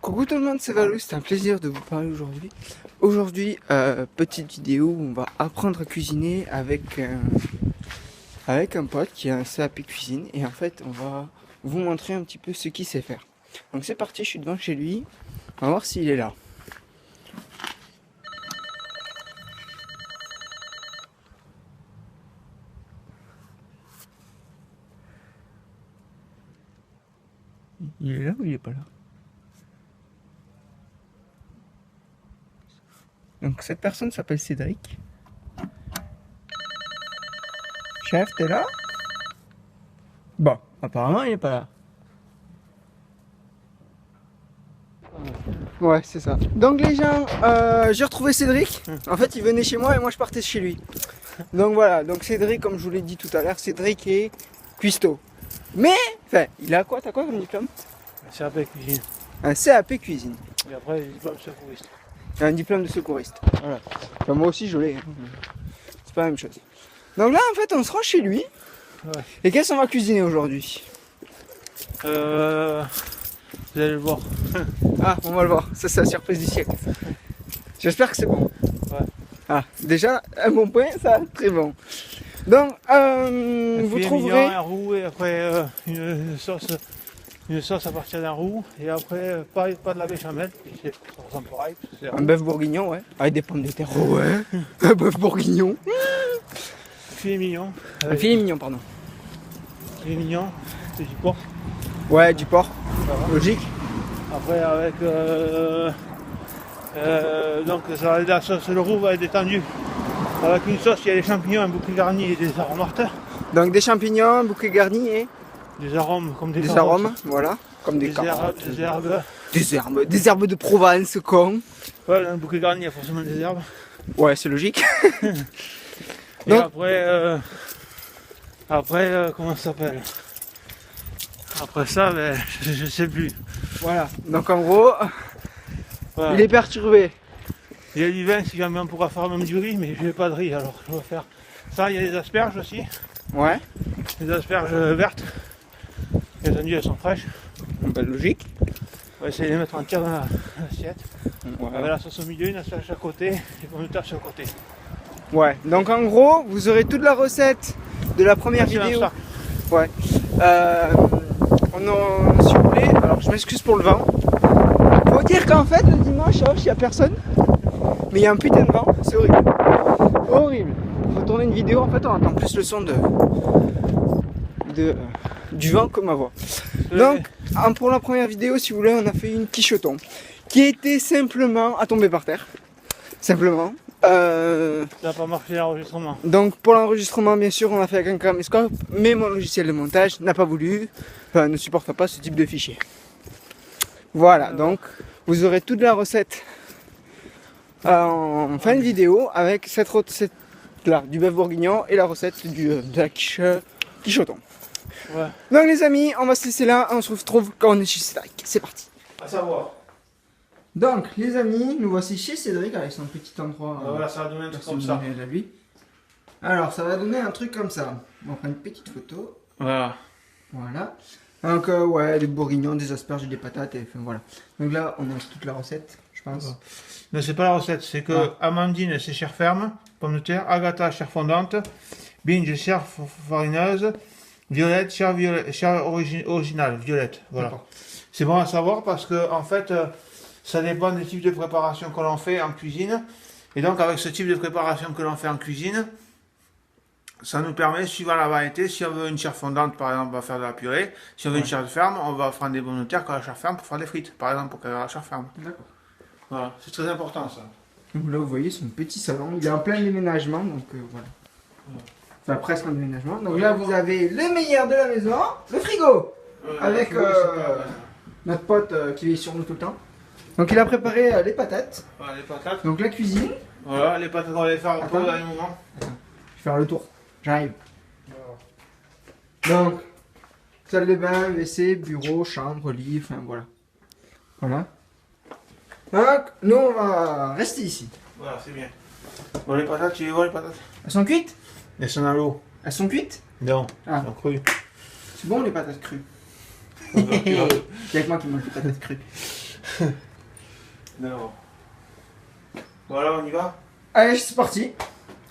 Coucou tout le monde, c'est Valou, c'est un plaisir de vous parler aujourd'hui. Aujourd'hui, petite vidéo où on va apprendre à cuisiner avec un pote qui a un CAP cuisine. Et en fait, on va vous montrer un petit peu ce qu'il sait faire. Donc c'est parti, je suis devant chez lui. On va voir s'il est là. Il est là ou il est pas là? Donc cette personne s'appelle Cédric. Chef, t'es là? Bon, apparemment il est pas là. Ouais, c'est ça. Donc les gens, j'ai retrouvé Cédric. En fait, il venait chez moi et moi je partais chez lui. Donc voilà, donc Cédric, comme je vous l'ai dit tout à l'heure, Cédric est cuistot. Mais, enfin, il a quoi? T'as quoi comme diplôme? Un CAP cuisine. Un CAP cuisine. Et après, diplôme secouriste. Un diplôme de secouriste. Voilà. Enfin, moi aussi je l'ai. C'est pas la même chose. Donc là, en fait, on se rend chez lui. Ouais. Et qu'est-ce qu'on va cuisiner aujourd'hui? Vous allez le voir. Ah, on va le voir. Ça, c'est la surprise du siècle. J'espère que c'est bon. Ouais. Ah, déjà, un bon point, ça, très bon. Donc, vous Filet trouverez... mignon, un roux et après une sauce à partir d'un roux. Et après, pas de la béchamel. Ça ressemble pareil. Un bœuf bourguignon, ouais. Avec des pommes de terre. Oh, ouais. Un bœuf bourguignon. Filet mignon. Un filet mignon, pardon. Filet mignon, c'est du porc. Ouais, du porc. Ça va. Logique. Après, avec... donc, la sauce, le roux va être détendu. Avec une sauce, il y a des champignons, un bouquet garni et des aromateurs. Donc, des champignons, un bouquet garni et... Des arômes comme des Des carottes. arômes, voilà. Comme des Des carottes. herbes, des herbes. Des herbes de Provence, con. Ouais, dans le bouquet garni, il y a forcément des herbes. Ouais, c'est logique. Et Donc- après, comment ça s'appelle? Après ça, ben, je sais plus. Voilà. Donc, en gros, Voilà. il est perturbé. Il y a du vin, si jamais on pourra faire même du riz, mais je n'ai pas de riz, alors je vais faire ça. Il y a des asperges aussi, Ouais. des asperges vertes. Bien entendu, elles sont fraîches. Bah, logique. On va essayer de les mettre entières dans l'assiette. Ouais. Avec la sauce au milieu, une asperge à côté, et pommes de terre sur le côté. Ouais, donc en gros, vous aurez toute la recette de la première C'est vidéo. ça. Ouais. Si vous voulez, alors je m'excuse pour le vent. Faut dire qu'en fait, le dimanche, il n'y a personne. Mais il y a un putain de vent, c'est horrible. Horrible. Faut tourner une vidéo, en fait, on entend plus le son du vent que ma voix. Donc, pour la première vidéo, si vous voulez, on a fait une quicheton qui était simplement à tomber par terre. Simplement. Ça n'a pas marché l'enregistrement. Donc pour l'enregistrement, bien sûr, on a fait avec un caméscope, mais mon logiciel de montage n'a pas voulu, enfin ne supporte pas ce type de fichier. Voilà, donc vous aurez toute la recette en fin de vidéo avec cette recette là, du bœuf bourguignon et la recette de la quicheton. Ouais. Donc les amis, on va se laisser là, on se retrouve quand on est chez Cédric. C'est parti. À savoir. Donc les amis, nous voici chez Cédric avec son petit endroit. Voilà, ça va donner un truc comme ça. personnel à lui. Alors ça va donner un truc comme ça. On prend une petite photo. Voilà. Voilà. Donc ouais, des bourguignons, des asperges et des patates. Et, enfin, voilà. Donc là, on a toute la recette, je pense. Non, c'est pas la recette, c'est que Amandine, c'est chair ferme, pommes de terre, Agatha, chair fondante, Binge, chair farineuse, Violette, chair originale, violette. Voilà. D'accord. C'est bon à savoir parce que, en fait, ça dépend des types de préparation que l'on fait en cuisine. Et donc, avec ce type de préparation que l'on fait en cuisine, ça nous permet, suivant la variété, si on veut une chair fondante, par exemple, on va faire de la purée. Si on veut une chair ferme, on va prendre des pommes de terre comme la chair ferme pour faire des frites, par exemple, pour faire la chair ferme. D'accord. Voilà, c'est très important ça. Donc là, vous voyez son petit salon. Il est en plein déménagement, donc voilà. Enfin, presque en déménagement. Donc là, vous avez le meilleur de la maison, le frigo. Avec notre pote qui veille sur nous tout le temps. Donc il a préparé les patates. Voilà, les patates. Donc la cuisine. Voilà, les patates, on va les faire au Attends. dernier moment. Je vais faire le tour. J'arrive. Donc, salle de bain, WC, bureau, chambre, lit, enfin voilà. Voilà. Donc, nous on va rester ici. Voilà, c'est bien. Bon, les patates, tu les vois les patates? Elles sont cuites? Elles sont dans l'eau. Elles sont cuites? Non, Ah. elles sont crues. C'est bon les patates crues. Ouais. Il y a que moi qui mange les patates crues. Non. Voilà, on y va. Allez, c'est parti.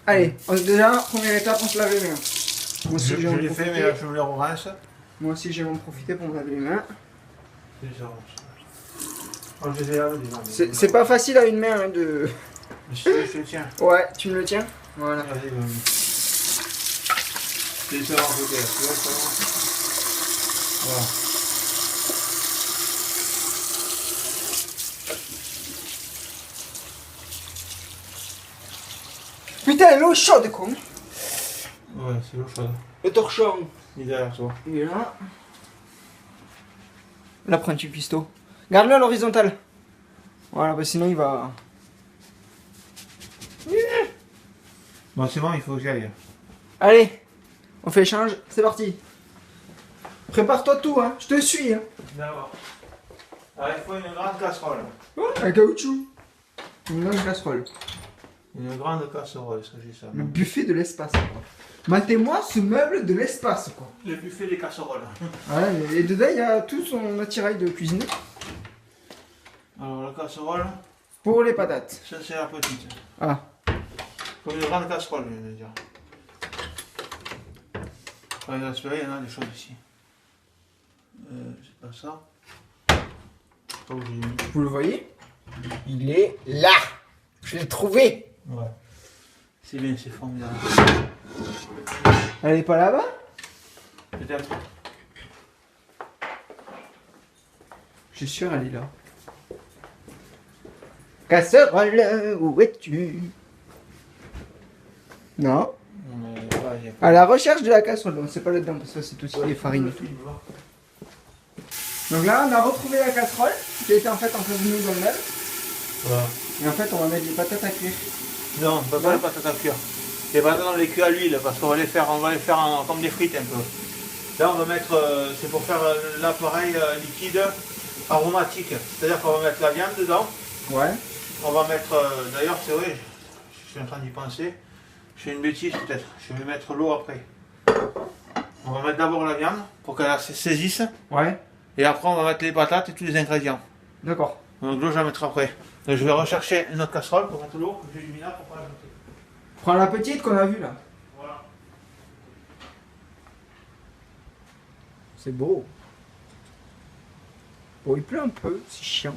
Allez, déjà, première étape, on se lave les mains. Moi aussi, Je vais en l'ai fait, mais profiter. là, je me les rince. Moi aussi, je vais en profiter pour me laver les mains. C'est pas facile à une main hein, de... Je te le tiens. Ouais, tu me le tiens? Voilà. Vas-y, vas-y. C'est ça, en côté. Tu vois, ça va. Voilà. Putain, l'eau chaude, con. Ouais, c'est l'eau chaude. Le torchon. Il est derrière toi. Il est là. Là, prends un petit pisto. Garde-le à l'horizontale. Voilà, bah sinon il va... Bon, c'est bon, il faut que j'y aille. Allez, on fait échange, c'est parti. Prépare-toi tout, hein. Je te suis, hein. D'accord. Alors, il faut une grande casserole. Oh, un caoutchouc. Une grande casserole. Une grande casserole, ça j'ai ça. Le buffet de l'espace, quoi. Matez-moi ce meuble de l'espace, quoi. Le buffet des casseroles. Ouais, et dedans, il y a tout son attirail de cuisine. Alors, la casserole, Pour les patates. ça c'est la petite. Ah. Faut une grande casserole, je viens de dire. Pour les aspirer, il y en a des choses ici. C'est pas ça. Pas où j'ai mis. Vous le voyez? Il est là. Je l'ai trouvé. Ouais. C'est bien, c'est formidable. Elle est pas là-bas? Peut-être. Je suis sûr, elle est là. Casserole, où es-tu? Non. À la recherche de la casserole. Donc c'est pas là-dedans, parce que c'est tout ce qui est farine et tout. Donc là, on a retrouvé la casserole qui était en fait enfermée dans le meuble. Voilà. Et en fait, on va mettre les patates à cuire. Non, on ne peut pas les patates à cuire. Les patates, on les cuit à l'huile parce qu'on va les faire, comme des frites un peu. Là, on va mettre, c'est pour faire l'appareil liquide aromatique. C'est-à-dire qu'on va mettre la viande dedans. Ouais. On va mettre, d'ailleurs, c'est vrai, je suis en train d'y penser. Je fais une bêtise peut-être. Je vais mettre l'eau après. On va mettre d'abord la viande pour qu'elle se saisisse. Ouais. Et après, on va mettre les patates et tous les ingrédients. D'accord. Donc l'eau, je la mettrai après. Donc, je vais rechercher une autre casserole pour mettre l'eau. J'ai du vinaigre pour pas l'ajouter. Prends la petite qu'on a vue là. Voilà. C'est beau. Bon, il pleut un peu, c'est chiant.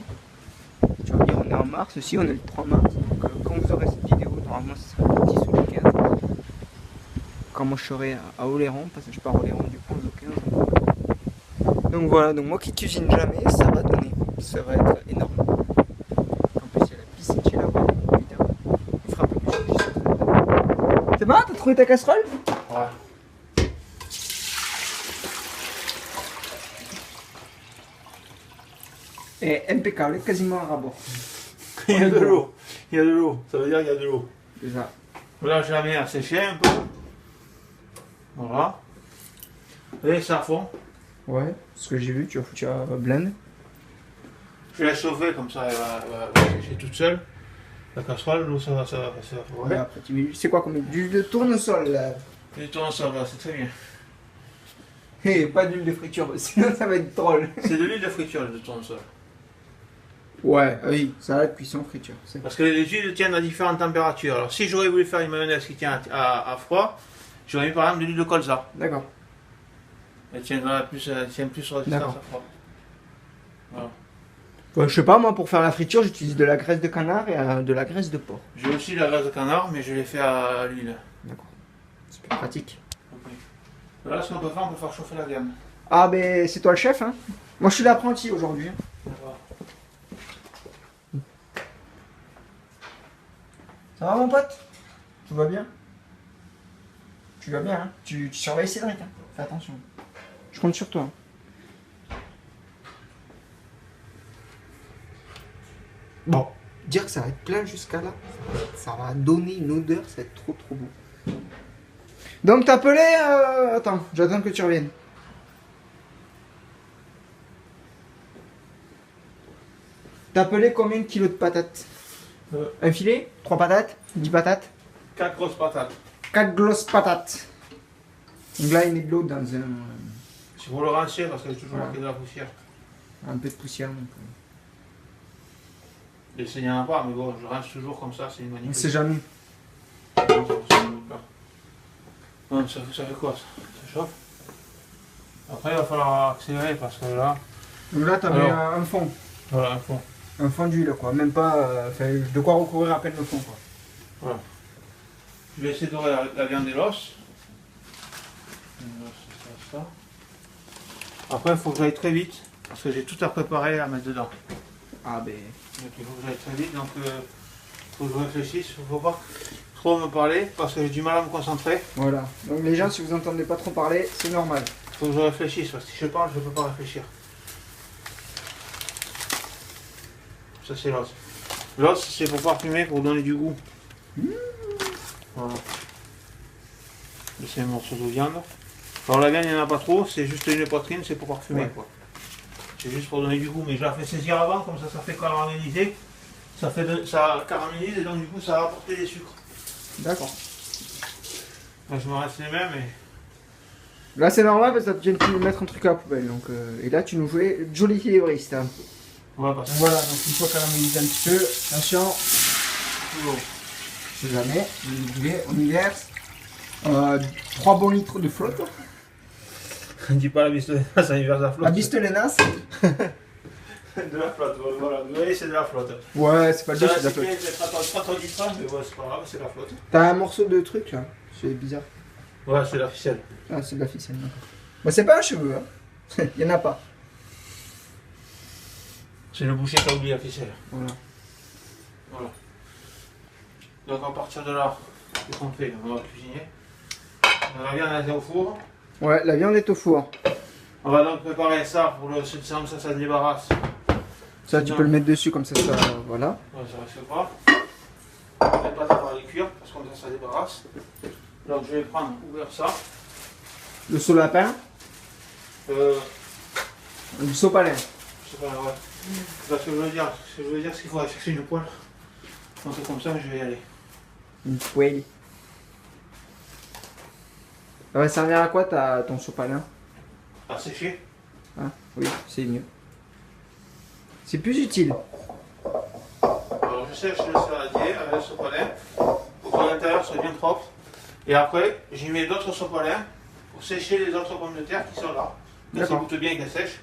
Tu vas me dire, on est en mars aussi, on est le 3 mars. Donc, quand vous aurez cette vidéo, normalement, ce sera le 10 ou le 15. Quand moi je serai à Oléron, parce que je pars à Oléron du 11 au 15. Donc voilà, donc moi qui cuisine jamais, ça va donner. Ça va être énorme. En plus, il y a la piscine chez là-bas, évidemment. Il fera un peu plus chaud juste après. C'est bon, t'as trouvé ta casserole? Ouais. Et impeccable, quasiment à rabord. Il y a de l'eau. Il y a de l'eau. Ça veut dire qu'il y a de l'eau. C'est ça. Là, je la mets à sécher un peu. Voilà. Et ça fond. Ouais, ce que j'ai vu, tu as foutu à blend. Je laisse chauffer comme ça, elle va sécher toute seule. La casserole, l'eau, ça va. Ouais, après tu mets, c'est quoi qu'on met? D'huile de tournesol là. Et toi, ça va, c'est très bien. Hé, pas d'huile de friture, sinon ça va être drôle. C'est de l'huile de friture, de tournesol. Ouais, oui, salade, cuisson, friture. Parce que les huiles tiennent à différentes températures. Alors, si j'aurais voulu faire une mayonnaise qui tient à froid, j'aurais mis par exemple de l'huile de colza. D'accord. Elle tient plus résistance à froid. Voilà. Ouais, je sais pas, moi pour faire la friture, j'utilise de la graisse de canard et de la graisse de porc. J'ai aussi la graisse de canard, mais je l'ai fait à l'huile. D'accord. C'est plus pratique. Okay. Voilà, ce qu'on peut faire, on peut faire chauffer la viande. Ah, ben c'est toi le chef, hein. Moi je suis l'apprenti aujourd'hui. D'accord. Ça va mon pote? Tout va bien? Tu vas bien, hein? Tu surveilles Cédric, hein? Fais attention. Je compte sur toi. Bon, dire que ça va être plein jusqu'à là, ça va donner une odeur, ça va être trop trop beau. Donc t'as appelé... Attends, j'attends que tu reviennes. T'as appelé combien de kilos de patates? Un filet? 3 patates? 10 patates? 4 grosses patates. 4 grosses patates. Donc là il met de l'eau dans C'est pour le rincer parce qu'il y a toujours Ouais. marqué de la poussière. un peu de poussière. Donc, Et il n'y en a pas, mais bon, je rince toujours comme ça, c'est une On magnifique. sait jamais. Non, ça fait quoi ça? Ça chauffe. Après, il va falloir accélérer parce que là. Donc là, tu as mis un fond. Voilà, un fond. Un fond d'huile, quoi. Même pas. De quoi recouvrir à peine le fond, quoi. Voilà. Je vais essayer de dorer la viande et l'os. Ça. Après, il faut que j'aille très vite parce que j'ai tout à préparer à mettre dedans. Ah, ben. Donc il faut que j'aille très vite, donc il faut que je réfléchisse. Il ne faut pas trop me parler parce que j'ai du mal à me concentrer. Voilà. Donc les gens, si vous entendez pas trop parler, c'est normal. Il faut que je réfléchisse parce que si je parle, je ne peux pas réfléchir. Ça, c'est l'os. L'os, c'est pour parfumer, pour donner du goût. Voilà. C'est un morceau de viande. Alors la viande, il n'y en a pas trop, c'est juste une poitrine, c'est pour parfumer. Ouais. Quoi. C'est juste pour donner du goût, mais je la fais saisir avant, comme ça fait caraméliser. Ça caramélise et donc du coup ça va apporter des sucres. D'accord. Là, je me reste les mêmes et... Là, c'est normal parce que tu viens de mettre un truc à la poubelle. Donc, et là, tu nous jouais joli équilibriste. Hein. Ouais, parce que... Voilà, donc une fois caramélisé un petit peu, attention, Oh. je sais jamais, on y verse 3 bons litres de flotte. Ne dis pas la bistolena, ça y verse la flotte. La bistelenasse. De la flotte, voilà. Vous voyez, c'est de la flotte. Ouais, c'est pas le Ça, dos, c'est de la c'est flotte. pas trop d'histoire, mais ouais, c'est pas grave, c'est de la flotte. T'as un morceau de truc là, c'est bizarre. Ouais, c'est la ficelle. Ah, c'est de la ficelle. Bah, c'est pas un cheveu, hein. Il y en a pas. C'est le boucher qui a oublié la ficelle. Voilà. Voilà. Donc à partir de là, qu'est-ce qu'on fait? On va cuisiner. La viande elle est au four. Ouais, la viande est au four. On va donc préparer ça pour le ça se débarrasse. Ça, tu peux le mettre dessus comme ça, voilà. Ouais, ça reste pas. On ne pas savoir les cuire parce que comme ça débarrasse. Donc je vais prendre, ouvrir ça. Le saut lapin, du sopalin. Je sais pas, ouais. Parce que je veux dire, c'est qu'il faut aller chercher une poêle. Donc c'est comme ça que je vais y aller. Une poêle. Ça va servir à quoi ton sopalin? À sécher. Ah, oui, c'est mieux. C'est plus utile. Alors je sèche le saladier avec le sopalin pour que l'intérieur soit bien propre. Et après, j'y mets d'autres sopalins pour sécher les autres pommes de terre qui sont là. Qu'elles se goûtent bien, qu'elles sèchent.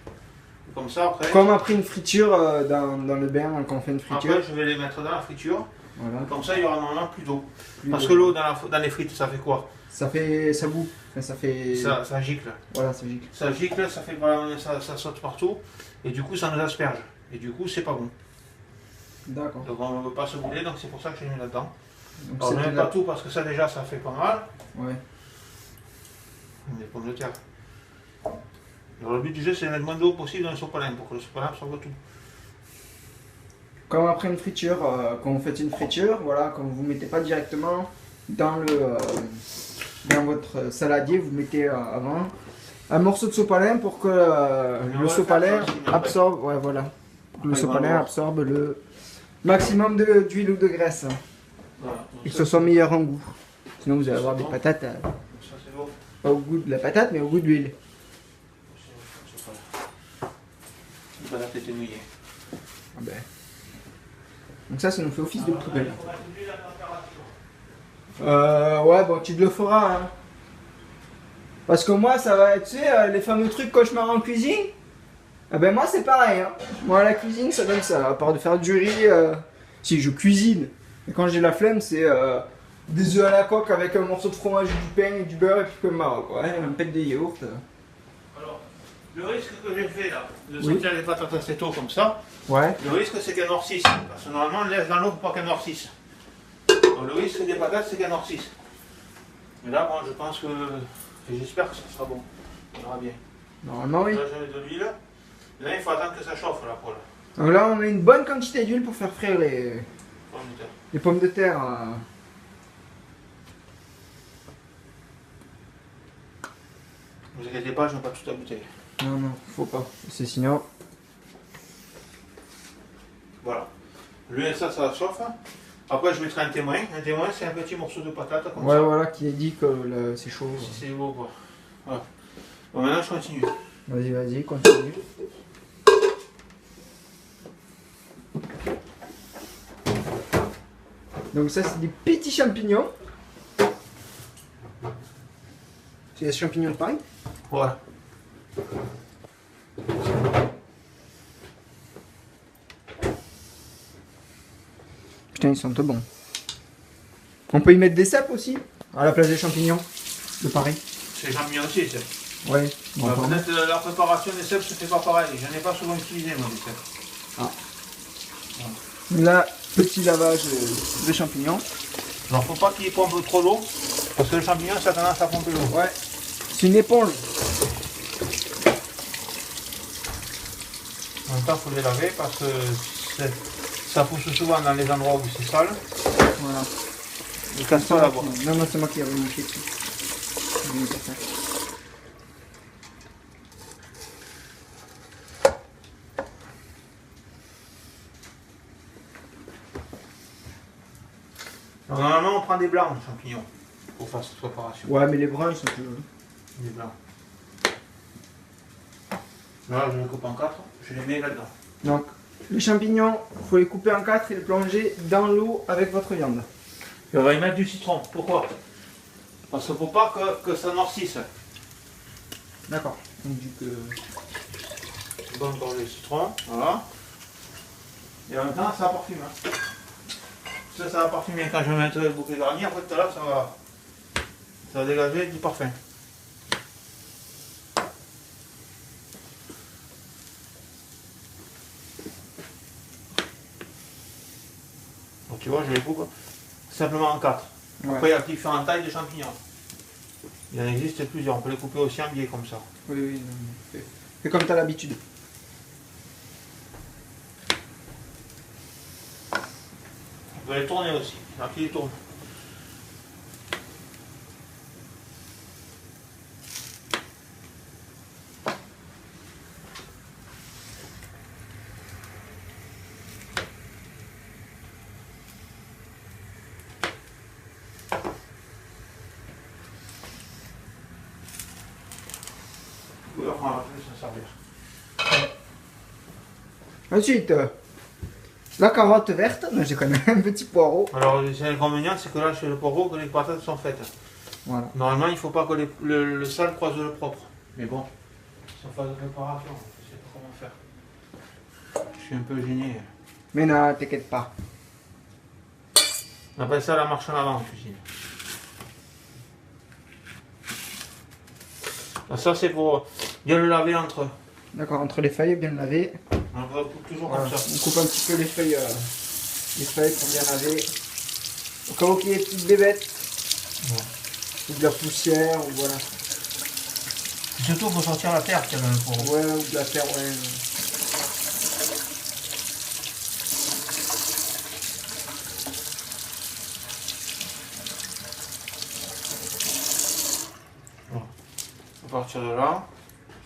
Et comme ça, après. Comme après une friture dans le bain, quand on fait une friture. Après, je vais les mettre dans la friture. Voilà. Comme ça, il y aura normalement plus d'eau. Parce que l'eau dans les frites, ça fait quoi? Ça boue. Enfin, ça fait. Ça gicle. Voilà, ça gicle. Ça gicle, ça fait voilà, ça saute partout. Et du coup, ça nous asperge. Et du coup, c'est pas bon. D'accord. Donc on ne veut pas se bouler, donc c'est pour ça que je l'ai mis là-dedans. Donc Alors, c'est même pas tout parce que ça déjà, ça fait pas mal. Ouais. Des pommes de terre. Alors, le but du jeu, c'est de mettre moins d'eau possible dans le sopalin pour que le sopalin absorbe tout. Comme après une friture, quand vous faites une friture, voilà, quand vous ne mettez pas directement dans votre saladier, vous mettez avant un morceau de sopalin pour que le sopalin absorbe, ouais, voilà, pour que le sopalin absorbe le maximum d'huile ou de graisse Voilà. et que ce soit meilleur en goût. Sinon vous allez avoir des patates, Ça, c'est bon. pas au goût de la patate, mais au goût de l'huile. La patate était mouillée. Ah ben. Donc ça nous fait office de poubelle. Ouais, bon, tu te le feras, hein. Parce que moi, ça va être, tu sais, les fameux trucs cauchemars en cuisine. Ah ben moi, c'est pareil, hein. Moi, la cuisine, ça donne ça. À part de faire du riz, si je cuisine. Et quand j'ai la flemme, c'est des œufs à la coque avec un morceau de fromage, du pain et du beurre et puis comme Maroc, quoi. Hein, un pet de yaourt. Alors, le risque que j'ai fait là, de sortir les patates assez tôt comme ça, Ouais. le risque c'est qu'elles noircissent. Parce que normalement, on laisse dans l'eau pour pas qu'elles noircissent. Donc, le risque des patates, c'est qu'elles noircissent. Mais là, bon, je pense que. Et j'espère que ça sera bon. On verra bien. Normalement, oui. Là, je mets de l'huile. Là, il faut attendre que ça chauffe la poêle. Donc là, on met une bonne quantité d'huile pour faire frire les pommes de terre. Ne vous inquiétez pas, je ne mets pas toute la bouteille. Non, non, faut pas. C'est sinon. Voilà. L'huile, ça chauffe. Après, je mettrai un témoin. Un témoin, c'est un petit morceau de patate comme Ouais, ça. voilà, qui dit que c'est chaud. Si c'est beau, quoi. Voilà. Bon, maintenant, je continue. Vas-y, continue. Donc ça c'est des petits champignons. C'est des champignons de paille. Ouais. Putain, ils sont tout bons. On peut y mettre des cèpes aussi, à la place des champignons de Paris. C'est champignons aussi, c'est. Ouais. Bah, peut-être la préparation des cèpes se fait pas pareil. J'en ai pas souvent utilisé moi des cèpes. Ah. Là, petit lavage de champignons. Alors faut pas qu'il pompe trop l'eau, parce que le champignon ça a tendance à pomper l'eau. Ouais. C'est une éponge. En même temps il faut les laver parce que ça pousse souvent dans les endroits où c'est sale. Voilà. Il casse pas la boîte. Non, non, c'est moi qui avais mouché dessus. Alors, normalement on prend des blancs de champignons pour faire cette préparation. Ouais, mais les bruns ils sont plus. Des blancs. Là je les coupe en 4, je les mets là-dedans. Donc, les champignons, il faut les couper en 4 et les plonger dans l'eau avec votre viande. Et on va y mettre du citron. Pourquoi? Parce qu'il ne faut pas que ça noircisse. D'accord. Donc, du coup. Bon, dans le citron, voilà. Et en même temps, ça parfume. Hein. Ça va parfumer quand je vais mettre le bouquet garni. Après, tout à l'heure, ça va dégager du parfum. Donc, tu vois, je les coupe simplement en 4. Ouais. Après, il y a différentes tailles de champignons. Il en existe plusieurs. On peut les couper aussi en biais comme ça. Oui, oui. Non, mais fais comme tu as l'habitude. On peut les tourner aussi. Il y en a qui les tournent. Ensuite, la carotte verte. Non, j'ai quand même un petit poireau. Alors, l'inconvénient, c'est que là, chez le poireau, que les patates sont faites. Voilà. Normalement, il ne faut pas que le sale croise le propre. Mais bon, c'est en phase de préparation, je ne sais pas comment faire. Je suis un peu gêné. Mais non, t'inquiète pas. On appelle ça la marche en avant en cuisine. Ça, c'est pour bien le laver entre eux. D'accord, entre les feuilles, bien laver. On le coupe toujours Voilà. comme ça. On coupe un petit peu les feuilles pour bien laver. Au cas où il y ait des petites bébêtes. Ouais. Ou de la poussière, ou voilà. Surtout, il faut sortir la terre qu'il y a dans le poireau. Ouais, ou de la terre, ouais. À partir de là,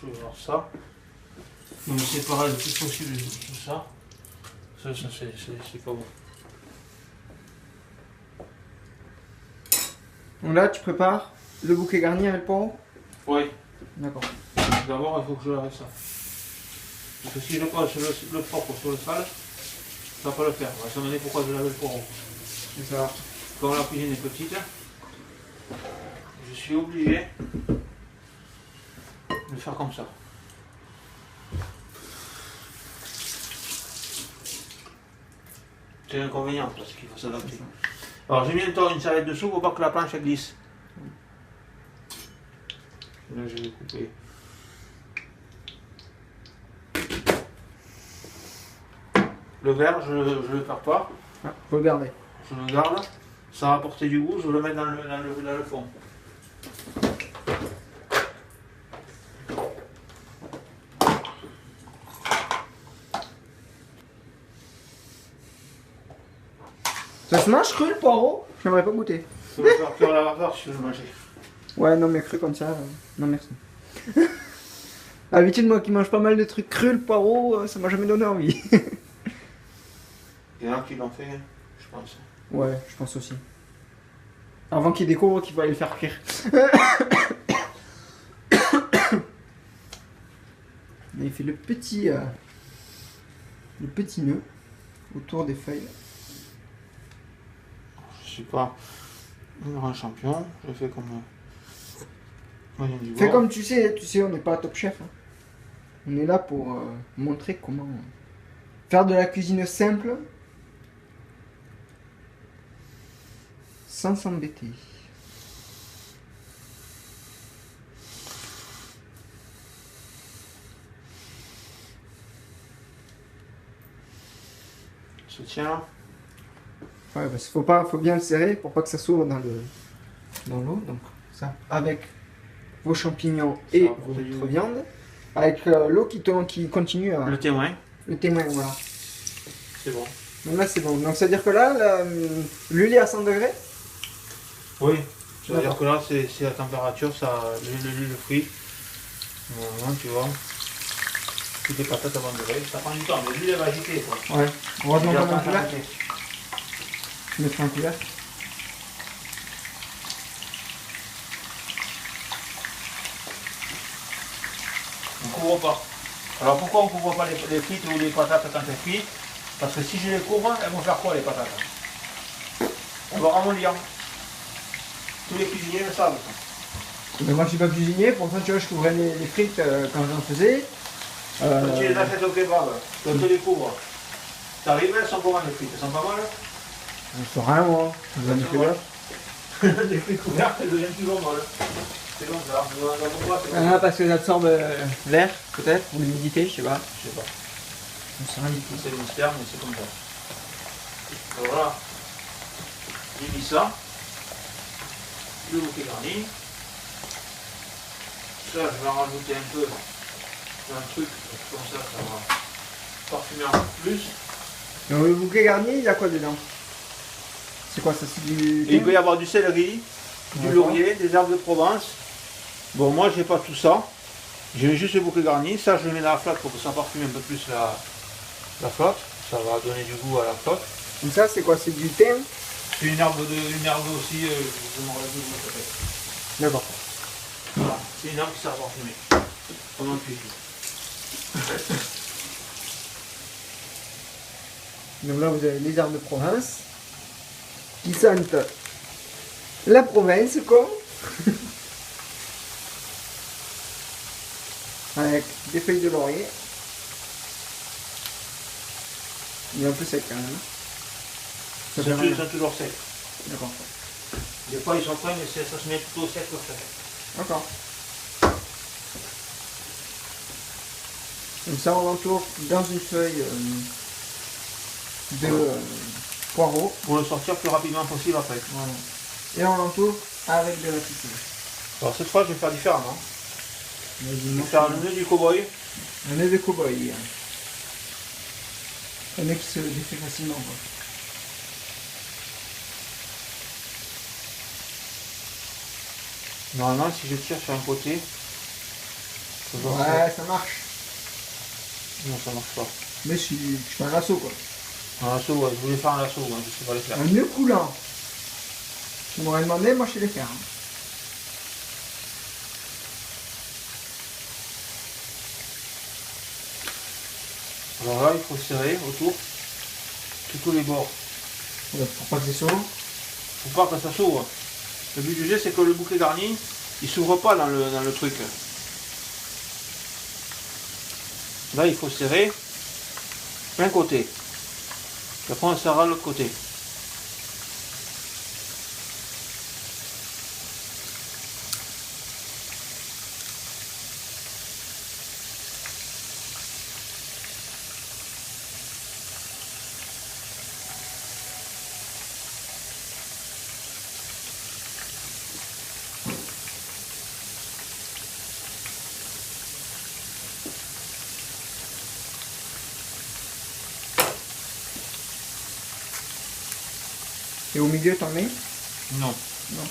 je vais voir ça. Je vais me séparer le plus possible de tout ça. Ça c'est pas bon. Donc là, tu prépares le bouquet garni avec le poireau? Oui. D'accord. D'abord, il faut que je lave ça. Parce que si je pose le propre sur le sale, ça va pas le faire. On va se demander pourquoi je lave le poireau. C'est ça. Comme la cuisine est petite, je suis obligé de faire comme ça. C'est l'inconvénient parce qu'il faut s'adapter. Alors j'ai mis encore une salade dessous pour pas que la planche elle glisse. Là je vais couper. Le verre je le perds pas. Ah, faut le garder. Je le garde. Ça va apporter du goût, je le mets dans le fond. Ça se mange cru le poireau? J'aimerais pas goûter. Je peux le faire cuire à la vapeur si je veux le manger. Ouais, non, mais cru comme ça, non merci. D'habitude, moi qui mange pas mal de trucs crus, le poireau, ça m'a jamais donné envie. Il y en a qui l'ont fait, je pense. Ouais, je pense aussi. Avant qu'ils découvrent qu'il faut aller le faire cuire. Il fait le petit nœud autour des feuilles. suis pas un grand champion. Je fais comme moyen du Fais bord. comme tu sais, on n'est pas top chef. Hein. On est là pour montrer comment faire de la cuisine simple sans s'embêter. Ça tient là. Ouais, parce qu'il faut bien le serrer pour pas que ça s'ouvre dans l'eau. Donc ça, avec vos champignons et Ça va porter du votre goût. viande, avec l'eau qui continue à... Le témoin, Le témoin, voilà. c'est bon. Donc là c'est bon. Donc ça veut dire que là, l'huile est à 100 degrés. Oui, ça veut dire D'accord. que là, c'est la température, ça, le fruit. Normalement, tu vois. Toutes les patates à 20 degrés. Ça prend du temps, mais l'huile, elle va agiter, quoi. Ouais. Heureusement Il y a qu'on a pas un couvercle. d'arrêter. Je mettrai un couvercle. On ne couvre pas. Alors pourquoi on ne couvre pas les frites ou les patates quand elles frient? Parce que si je les couvre, elles vont faire quoi les patates? Elles vont ramollir. Tous les cuisiniers le savent. Mais moi je suis pas cuisinier, pourtant tu vois je couvrais les frites quand j'en faisais. Quand tu les achètes au kebab, quand tu les couvres, t'arrives, elles sont comment les frites? Elles sont pas mal? Je sais rien moi. Vous avez fait là. Les frites couvertes, elles deviennent toujours molles. C'est comme ça. Pourquoi c'est comme ça? Ah, parce que ça absorbe l'air, peut-être, ou l'humidité, je sais pas. Je sais pas. On sait rien du tout. C'est le mystère, mais c'est comme ça. Donc voilà. J'ai mis ça. Le bouquet garni. Ça, je vais en rajouter un peu dans le truc, comme ça, ça va parfumer un peu plus. Donc le bouquet garni, il y a quoi dedans? C'est quoi ça? C'est du... Et il peut y avoir du céleri, du D'accord. laurier, des herbes de Provence. Bon, moi, j'ai pas tout ça. J'ai juste le bouquet garni. Ça, je le mets dans la flotte pour que ça parfume un peu plus la flotte. Ça va donner du goût à la flotte. Donc ça c'est quoi? C'est du thym? C'est une herbe aussi, je m'en rappelle plus comment ça s'appelle. D'accord. Voilà, c'est une herbe qui sert à parfumer. Pendant cuisine. Donc là vous avez les herbes de Provence qui sentent la province quoi. Avec des feuilles de laurier. Il est un peu sec quand même. Ça fait rien. Ils sont toujours secs. D'accord. Des fois, ils sont prêts, mais ça se met plutôt sec que frais. D'accord. Donc ça on l'entoure dans une feuille de poireau. Pour le sortir plus rapidement possible après. Voilà. Et on l'entoure avec de la pizza. Alors cette fois, je vais faire différemment. Je vais Vas-y, faire le nœud du cow-boy. un œuf de cow-boy. Un œuf qui se défait facilement. Quoi. Normalement, si je tire sur un côté, je vois ça. Ouais, ça marche. Non, ça marche pas. Mais si tu fais un lasso quoi. Un lasso, ouais, je voulais faire un lasso, ouais, je sais pas les faire. Un nœud coulant. Tu m'aurais demandé, moi je sais les faire. Hein. Alors là, il faut serrer autour, tous les bords. Pour pas que c'est souvent. Faut pas que ça s'ouvre. Le but du jeu, c'est que le bouquet garni, il s'ouvre pas dans le truc. Là, il faut serrer un côté. Puis après, on serrera l'autre côté. Et au milieu, t'en mets? Non. Non.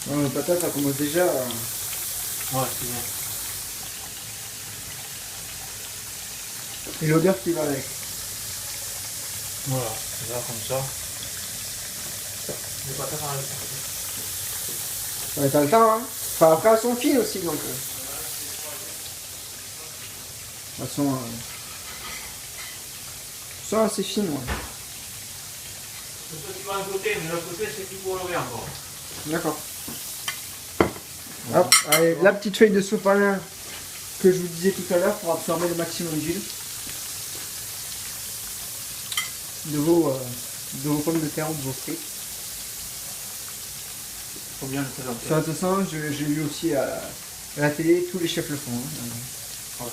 Non, les patates, ça commence déjà. Ouais, c'est bien. Et l'odeur qui va avec. Voilà, là comme ça. Les patates en Ouais, t'as le temps, hein. Enfin, après, elles sont fines aussi, donc. Elles sont assez fines, ouais. Le petit va un côté, mais l'autre côté, c'est plus coloré encore. D'accord. Hop, allez, la petite feuille de sopalin que je vous disais tout à l'heure pour absorber le maximum d'huile de vos pommes de terre ou de vos frites. Faut bien le présenter. Sur toute façon, j'ai lu aussi à la télé, tous les chefs le font. Hein. Ouais.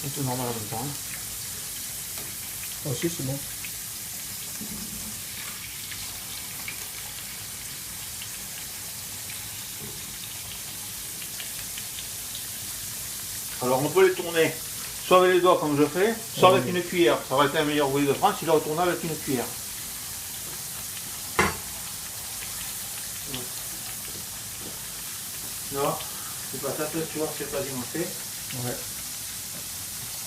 C'est tout normal en même temps. Hein. Aussi, c'est bon. Alors on peut les tourner soit avec les doigts comme je fais, soit avec une cuillère. Ça aurait été un meilleur bruit de France s'il a retourné avec une cuillère. Là, les patates, tu vois, c'est quasiment fait. Ouais.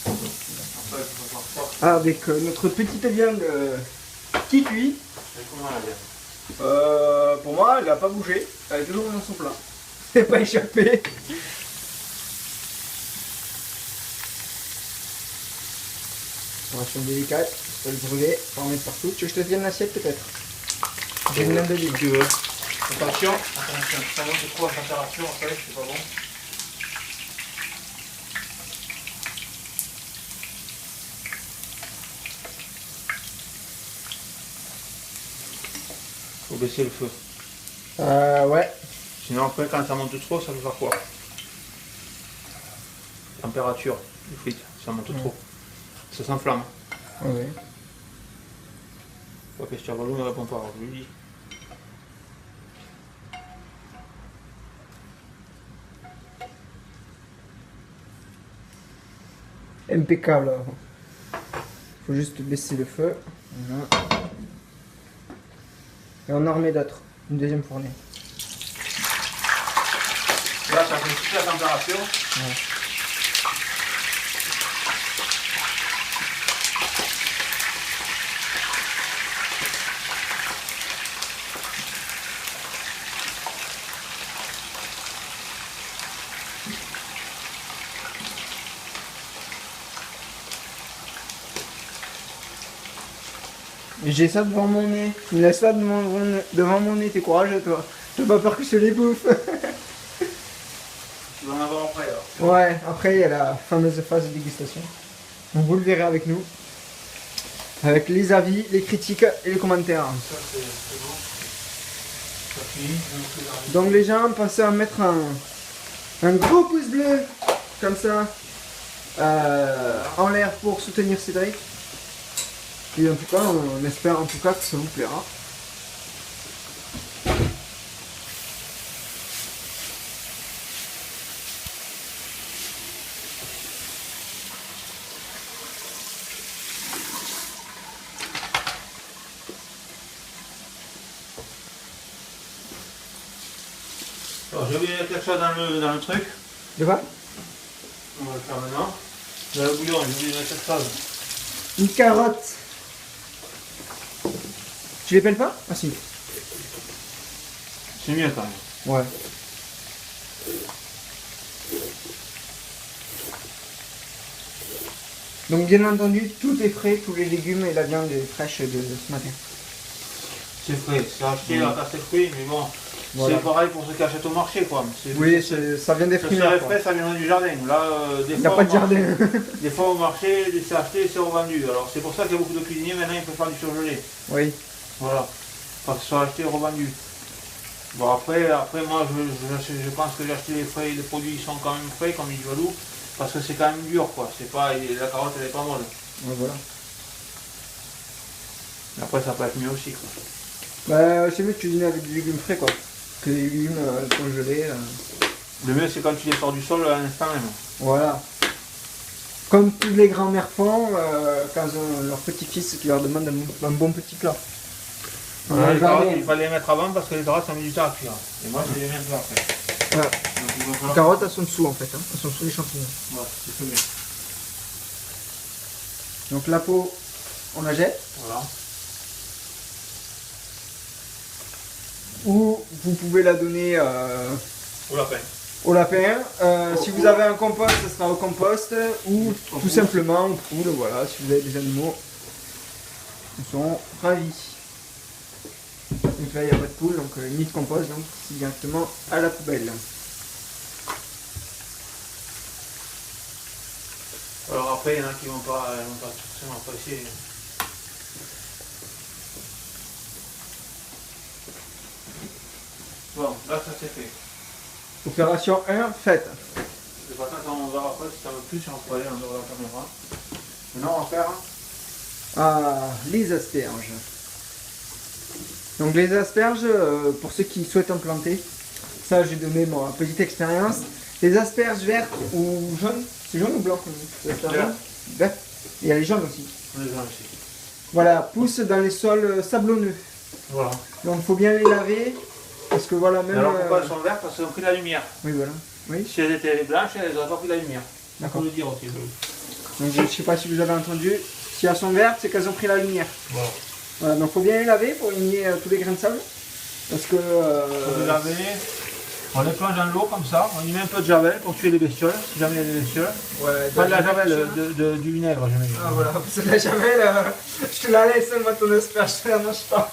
Après, il faut faire ça. Ah, avec notre petite viande qui cuit. Et comment la viande? Pour moi, elle n'a pas bougé. Elle est toujours dans son plat. Elle n'est pas échappée. Ration délicate, faut le brûler, faut en mettre partout. Tu veux que je te tienne l'assiette peut-être? J'ai une main de Si libre. tu veux. Attention, ça monte trop à température, après, c'est pas bon. Faut baisser le feu. Ouais. Sinon après quand ça monte trop, ça peut faire quoi? Température du frites, ça monte trop. Ça s'enflamme. Ouais. Ouais, Christian Vallon ne répond pas, je lui dis. Impeccable. Faut juste baisser le feu. Voilà. Et on en remet d'autres. Une deuxième fournée. Là ça fait toute la température. Ouais. Et j'ai ça devant mon nez. Tu me laisses ça devant mon nez, t'es courageux toi. T'as pas peur que je les bouffe. Tu vas en avoir après alors. Ouais, après il y a la fameuse phase de dégustation. Donc vous le verrez avec nous. Avec les avis, les critiques et les commentaires. Ça c'est bon. Ça finit. Donc les gens, pensez à mettre un gros pouce bleu, comme ça, en l'air pour soutenir Cédric. Et en tout cas, on espère en tout cas que ça vous plaira. Alors j'ai oublié quelque chose dans le truc. De quoi? On va le faire maintenant. Dans le bouillon, j'ai oublié de mettre quelque chose. Une carotte. Tu les pelles pas? Ah si. C'est mieux quand même. Ouais. Donc bien entendu, tout est frais, tous les légumes et la viande est fraîche de ce matin. C'est frais, c'est acheté à casser fruits, mais bon, Voilà. c'est pareil pour ceux qui achètent au marché quoi. Oui, ça vient des ça fruits. serait frais, ça vient du jardin. Là, des Il n'y a fois, pas de jardin. des fois au marché, c'est acheté, c'est revendu. Alors c'est pour ça qu'il y a beaucoup de cuisiniers maintenant, ils peuvent faire du surgelé. Oui. Voilà, parce que ce soit acheté et revendu. Bon après moi je pense que j'ai acheté les produits qui sont quand même frais, comme dit Valou, parce que c'est quand même dur quoi. C'est pas, la carotte elle est pas molle. Ouais, voilà. Après ça peut être mieux aussi quoi. Bah, c'est mieux de cuisiner avec des légumes frais quoi. Que des légumes congelés. Le mieux c'est quand tu les sors du sol à l'instant même. Voilà. Comme tous les grands-mères font quand leur petit-fils qui leur demande un bon petit plat. Voilà, les carottes, jardin. il fallait les mettre avant parce que les carottes ça met du temps à cuire. Et moi je les mets un peu après. Voilà. Donc, il va Les falloir- carottes, elles sont dessous en fait. Hein. Elles sont sous les champignons. Voilà, c'est tout bien. Donc la peau, on la jette. Voilà. Ou vous pouvez la donner Au lapin. au lapin. Si vous avez un compost, ce sera au compost. Ou tout simplement aux poules. Voilà, si vous avez des animaux, ils sont ravis. Donc là, il n'y a pas de poule, donc ni de compost, donc c'est directement à la poubelle. Alors après, il y en a qui vont pas forcément apprécier. Bon, là ça c'est fait. Opération 1 faite. Les patates, on verra après si ça veut plus, on peut aller en dehors de la caméra. Maintenant, on va faire. Ah, les asperges. Donc les asperges, pour ceux qui souhaitent en planter, ça j'ai donné ma petite expérience. Les asperges vertes ou jaunes, c'est jaune ou blanc comme les asperges Vert. jaunes Vert. Et il y a les jaunes aussi. On les a aussi. Voilà, poussent dans les sols sablonneux. Voilà. Donc il faut bien les laver. Parce que voilà, même. Et alors pourquoi elles sont vertes? Parce qu'elles ont pris la lumière. Oui, voilà. Oui, Si elles étaient blanches, elles n'auraient pas pris la lumière. d'accord. Faut le dire aussi. Donc je ne sais pas si vous avez entendu. Si elles sont vertes, c'est qu'elles ont pris la lumière. Voilà. Voilà, donc il faut bien les laver pour éliminer tous les grains de sable. Parce que. On les laver. On les plonge dans l'eau comme ça. On y met un peu de javel pour tuer les bestioles. Si jamais il y a des bestioles. Ouais, Pas de la javel, du vinaigre, je mets. Ah voilà, parce que la javel, je te la laisse, moi ton asperge, je te la mange pas.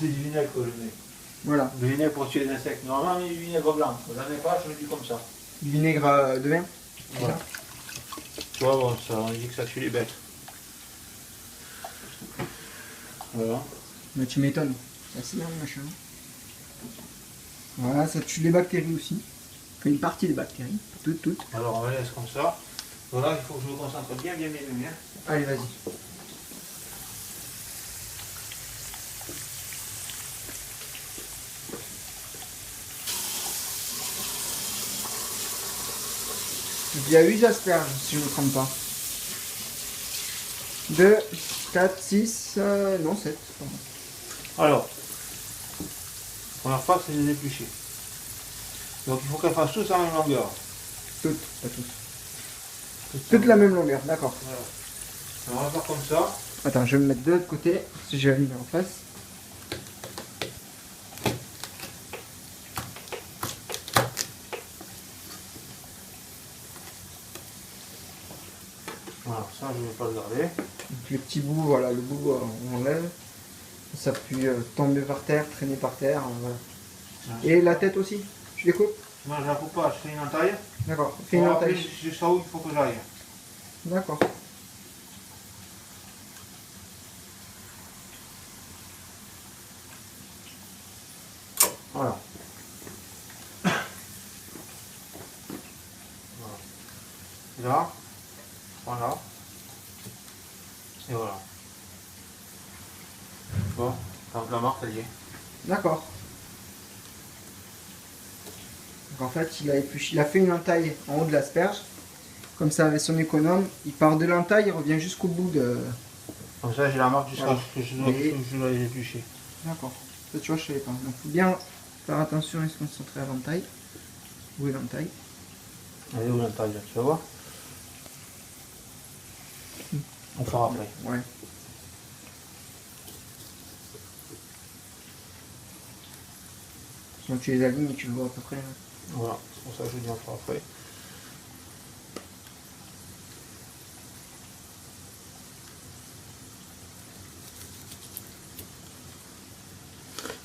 C'est du vinaigre que je mets. Voilà, Du vinaigre pour tuer les insectes. Normalement, on met du vinaigre blanc. J'en ai pas, je le dis comme ça. du vinaigre de vin. Voilà. Tu vois, bon, ça, on dit que ça tue les bêtes. Voilà. Mais tu m'étonnes, c'est assez bien le machin. Voilà, ça tue les bactéries aussi. Enfin, une partie des bactéries, toutes. Alors, on va laisser comme ça. Voilà, il faut que je me concentre bien. Allez, vas-y. Il y a 8 asperges, si je ne me trompe pas. 2, 4, 6, non 7. Alors, première phase, c'est les éplucher. Donc, il faut qu'elles fassent tous la même longueur. Toutes, pas toutes. Toutes la même longueur, d'accord. Voilà. Alors, on va faire comme ça. Attends, je vais me mettre de l'autre côté, si je vais venir en face. Voilà, ça, je ne vais pas le garder. Donc, les petits bouts, voilà, le bout, on enlève. Ça peut tomber par terre, traîner par terre. Voilà. Ouais. Et la tête aussi, tu les coupes? Moi, je la coupe pas, je fais une entaille. D'accord, fais une Pour entaille. rappeler jusqu'à où il faut que j'aille. D'accord. Voilà. Là, voilà. Et voilà. Bon, donc la marque, elle y est. D'accord. Donc en fait, il a fait une entaille en haut de l'asperge. Comme ça, avec son économe, il part de l'entaille, il revient jusqu'au bout de... Comme ça, j'ai la marque jusqu'à Voilà. ce que je dois les éplucher. D'accord. Ça, tu vois, je savais pas. Donc, faut bien faire attention et se concentrer à l'entaille. Où est l'entaille? Elle est où l'entaille, là, tu vas voir? On fera après. Ouais. Sinon, tu les alignes et tu le vois à peu près. Hein. Voilà, c'est pour ça que je dis on fera après.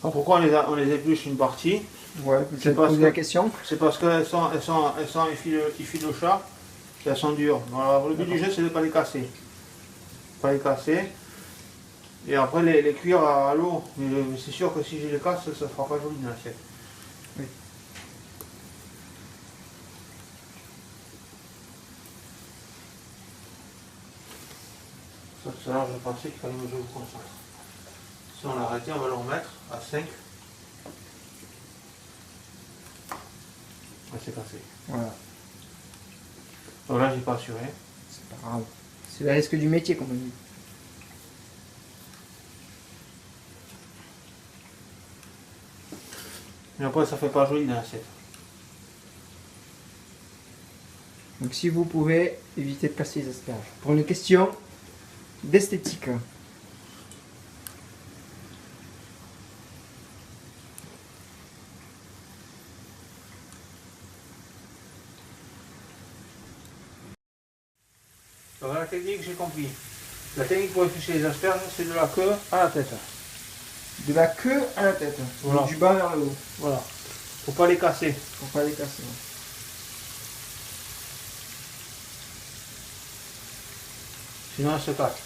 Alors pourquoi on les épluche une partie? Ouais, C'est peut-être parce poser que- la question. C'est parce qu'elles sont ils au chat, et elles sont dures. Alors, le but du jeu, c'est de ne pas les casser. Pas les casser. Et après, les cuire à l'eau. Mais c'est sûr que si je les casse, ça ne fera pas joli dans l'assiette. Oui. Ça, tout à l'heure, je pensais qu'il fallait que je me concentre. Si on l'arrêtait, on va le remettre à 5. Ah, c'est cassé. Voilà. Donc là, j'ai pas assuré. C'est pas grave. C'est le risque du métier, comme on dit. Mais après, ça fait pas joli dans l'assiette. Donc si vous pouvez, évitez de casser les asperges. Pour une question d'esthétique. Alors, la technique, j'ai compris. La technique pour éplucher les asperges, c'est de la queue à la tête. De la queue à la tête. Voilà. Donc, du bas vers le haut. Voilà. Faut pas les casser. Pour pas les casser. Sinon, elles se cassent.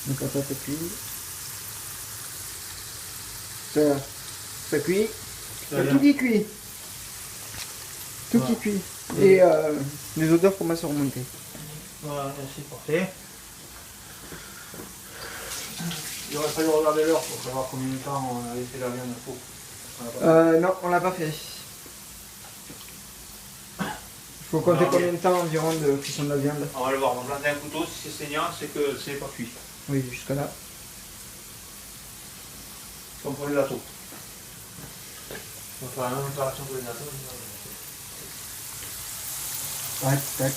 Donc quand ça cuit. Ça cuit. Il y a tout qui cuit. Tout qui cuit. Et les odeurs commencent à remonter. Voilà, c'est parfait. Il aurait fallu regarder l'heure pour savoir combien de temps on a laissé la viande au four. Non, on l'a pas fait. Il faut compter combien de temps environ de cuisson de la viande. On va le voir, on va planter un couteau, si c'est saignant, c'est que c'est pas cuit. Oui, jusqu'à là. Comme pour les gâteaux. On va faire la même opération que les gâteaux. Tac, tac.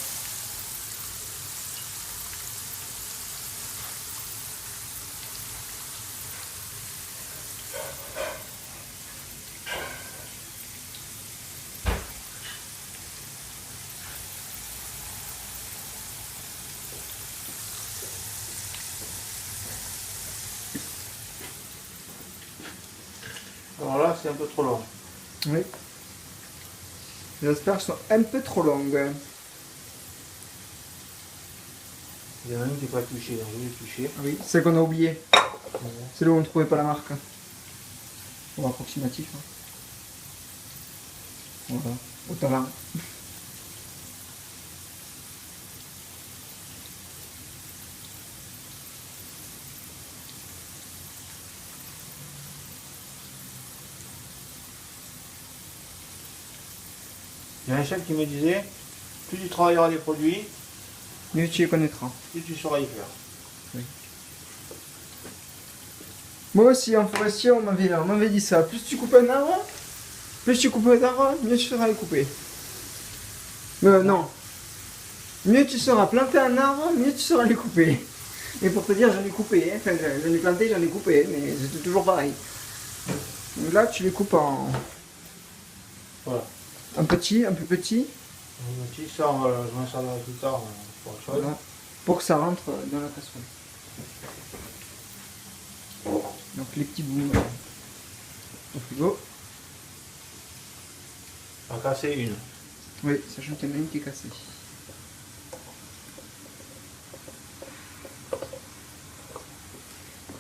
Alors là, c'est un peu trop long. Oui. Les asperges sont un peu trop longues. Il y en a une qui n'est pas épluchée, donc je vais l'éplucher. Oui, celle qu'on a oubliée. C'est là où on ne trouvait pas la marque. Bon, approximatif. Hein. Voilà, au talent. Il y a un chef qui me disait, plus tu travailleras les produits, Mieux tu les connaîtras. plus tu sauras y faire. Oui. Moi aussi, en forestier, on m'avait dit ça. Plus tu coupes un arbre, mieux tu sauras les couper. Non. Mieux tu sauras planter un arbre, mieux tu sauras les couper. Et pour te dire, j'en ai coupé. Hein. Enfin, j'en ai planté, j'en ai coupé, mais c'était toujours pareil. Donc là, tu les coupes en... Voilà. Un petit, un peu petit. Un petit, ça, je m'en servirai plus tard pour autre chose. Voilà. Pour que ça rentre dans la casserole. Donc les petits bouts au frigo. On va casser une. Oui, sachant qu'il y en a une qui est cassée.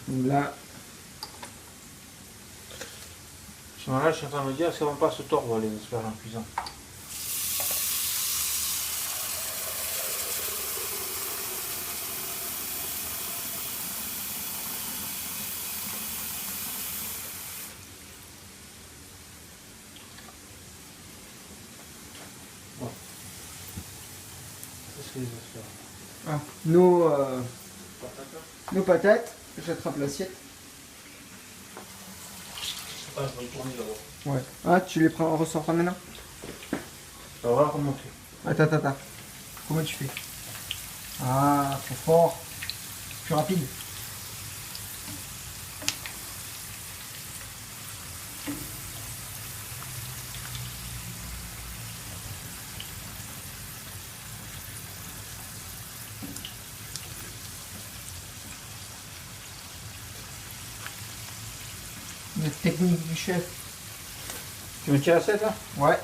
Donc là, À ce moment-là, je suis en train de me dire, est-ce qu'on va pas se tordre les asperges en cuisant? Bon. Ça, c'est les asperges. nos patates, j'attrape l'assiette. Ah, je vais le tourner d'abord. Ouais. Ah, tu les prends, ressors pas maintenant? Alors voilà comment on fait. Attends. Comment tu fais? Ah, trop fort. Plus rapide. La technique du chef. Tu me tiens à 7 là? Ouais.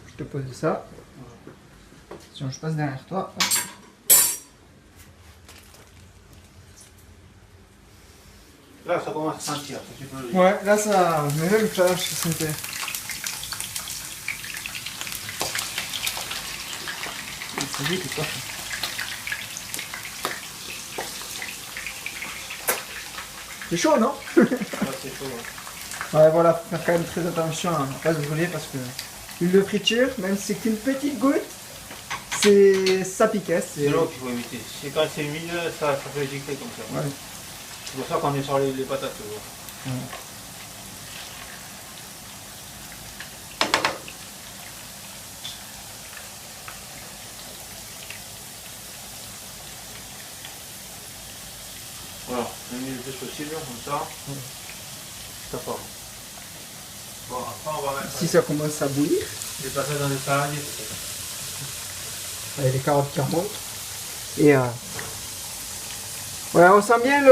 Je te pose ça. Sinon, je passe derrière toi. Là, ça commence à sentir. Tu peux le dire. Ouais, là ça. Mais même tout à l'heure, je sentais. C'est lui qui est pas fait. C'est chaud, non? Ouais, c'est chaud. Ouais. Ouais, voilà, faut faire quand même très attention à ne pas se brûler parce que l'huile de friture, même si c'est qu'une petite goutte, ça pique. Hein, C'est l'eau qu'il faut éviter. Si quand c'est humide, ça peut éjecter comme ça. Ouais. C'est pour ça qu'on est sur les patates. Ouais. Voilà, on met le plus possible, comme ça. Ça part. Bon, après on va mettre Si ça commence à bouillir, les patates dans les salades. il y a les carottes qui remontent. Et ouais, on sent bien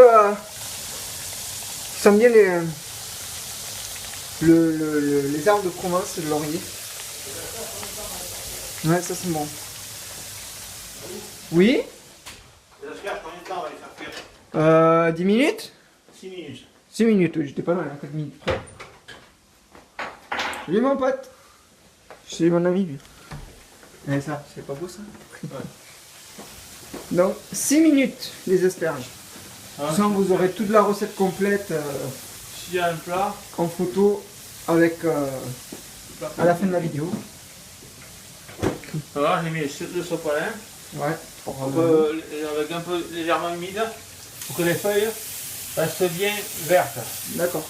les arbres de Provence et le laurier. Ouais, ça c'est bon. Oui? Les asperges, combien de temps on va les faire cuire? 10 minutes? 6 minutes. 6 minutes, oui, j'étais pas loin, 4 minutes près. Lui, mon pote. C'est mon ami, lui. Et ça, c'est pas beau ça? Ouais. Donc, 6 minutes, les asperges. Ah, Ça, vous aurez toute la recette complète s'il y a un plat, en photo avec à la fin de la vidéo. voilà, j'ai mis le sopalin. Ouais. Avec un peu légèrement humide pour que les feuilles restent bien vertes. D'accord.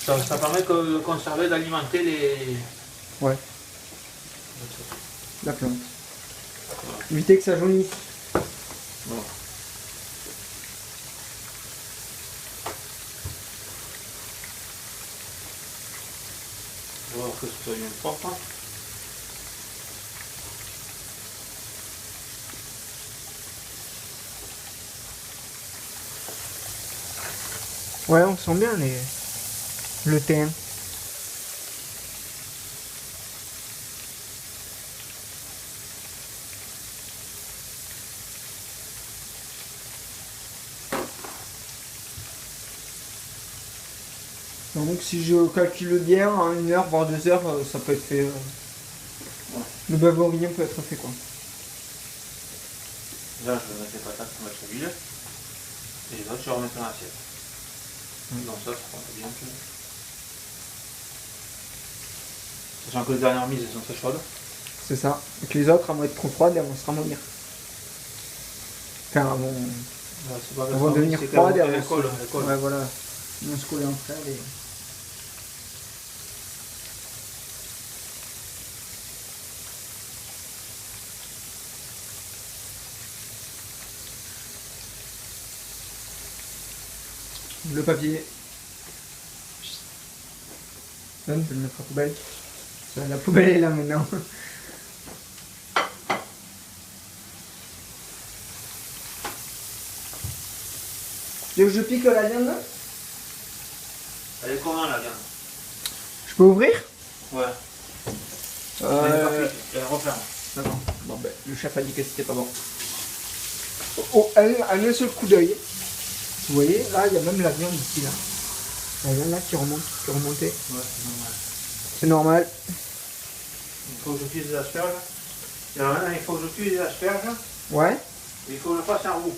Ça permet de conserver, d'alimenter les... Ouais. La plante. Évitez que ça jaunisse. Voilà. On va voir que ce soit bien propre. Ouais, on sent bien le thym. Donc si je calcule bien, en 1 heure, voire 2 heures, ça peut être fait. Le bœuf bourguignon peut être fait quoi. Là, je vais mettre les patates pour mettre l'huile. Et les autres, je vais remettre dans l'assiette. Donc ça prend bien plus. Sachant que les dernières mises, elles sont très chaudes. C'est ça. Et que les autres, elles vont être trop froides et elles vont se ramollir. Enfin, elles vont, Là, c'est pas elles vont devenir c'est froides et qu'elles elles vont collent, elles collent. Ouais, voilà. Elles vont se coller entre elles et... Le papier. Donne, je vais le mettre à la poubelle. La poubelle est là maintenant. Tu veux que je pique la viande là? Elle est comment la viande? Je peux ouvrir? Ouais. Referme. D'accord. Bon, ben, le chef a dit que c'était pas bon. Oh, à un seul coup d'œil. Vous voyez, là, il y a même la viande ici, là. La viande là qui remonte, qui est remontée. Ouais, c'est normal. C'est normal. Il faut que j'utilise des asperges. Il y en a un, il faut que j'utilise des asperges. Ouais. Et il faut que je fasse un roux.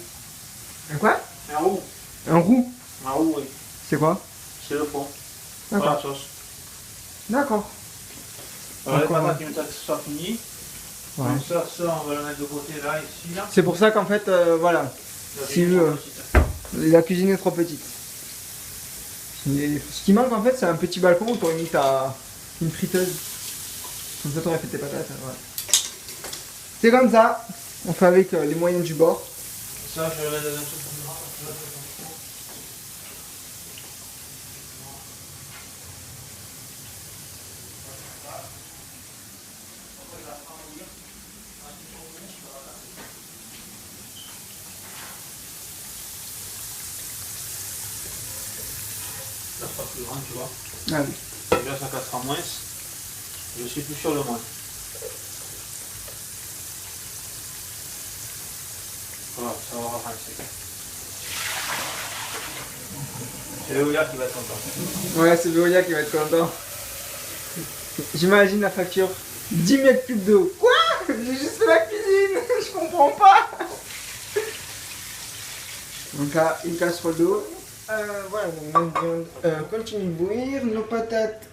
Un quoi? Un roux. Un roux. Un roux, oui. C'est quoi? C'est le fond. D'accord. Pas la sauce. D'accord. Alors, les D'accord. patates, une fois que ce soit fini. Ouais. Donc ça, on va le mettre de côté là, ici, là. C'est pour ça qu'en fait, voilà, La Si viande, le- petite. la cuisine est trop petite. Et ce qui manque en fait, c'est un petit balcon où tu aurais mis une friteuse. Comme ça, tu aurais fait tes patates. Ouais. C'est comme ça. On fait avec les moyens du bord. Ça, je vais le mettre dans un truc. Ça sera plus grand, tu vois. Ah oui. Déjà, ça cassera moins. Je suis plus sûr de moi. Voilà, ça va rincer. C'est Léolia qui va être content. Ouais, c'est Veolia qui va être content. J'imagine la facture. 10 mètres cubes d'eau. Quoi? J'ai juste fait la cuisine. Je comprends pas. Donc là, une casserole d'eau. Voilà, donc notre viande continue de bouillir. Nos patates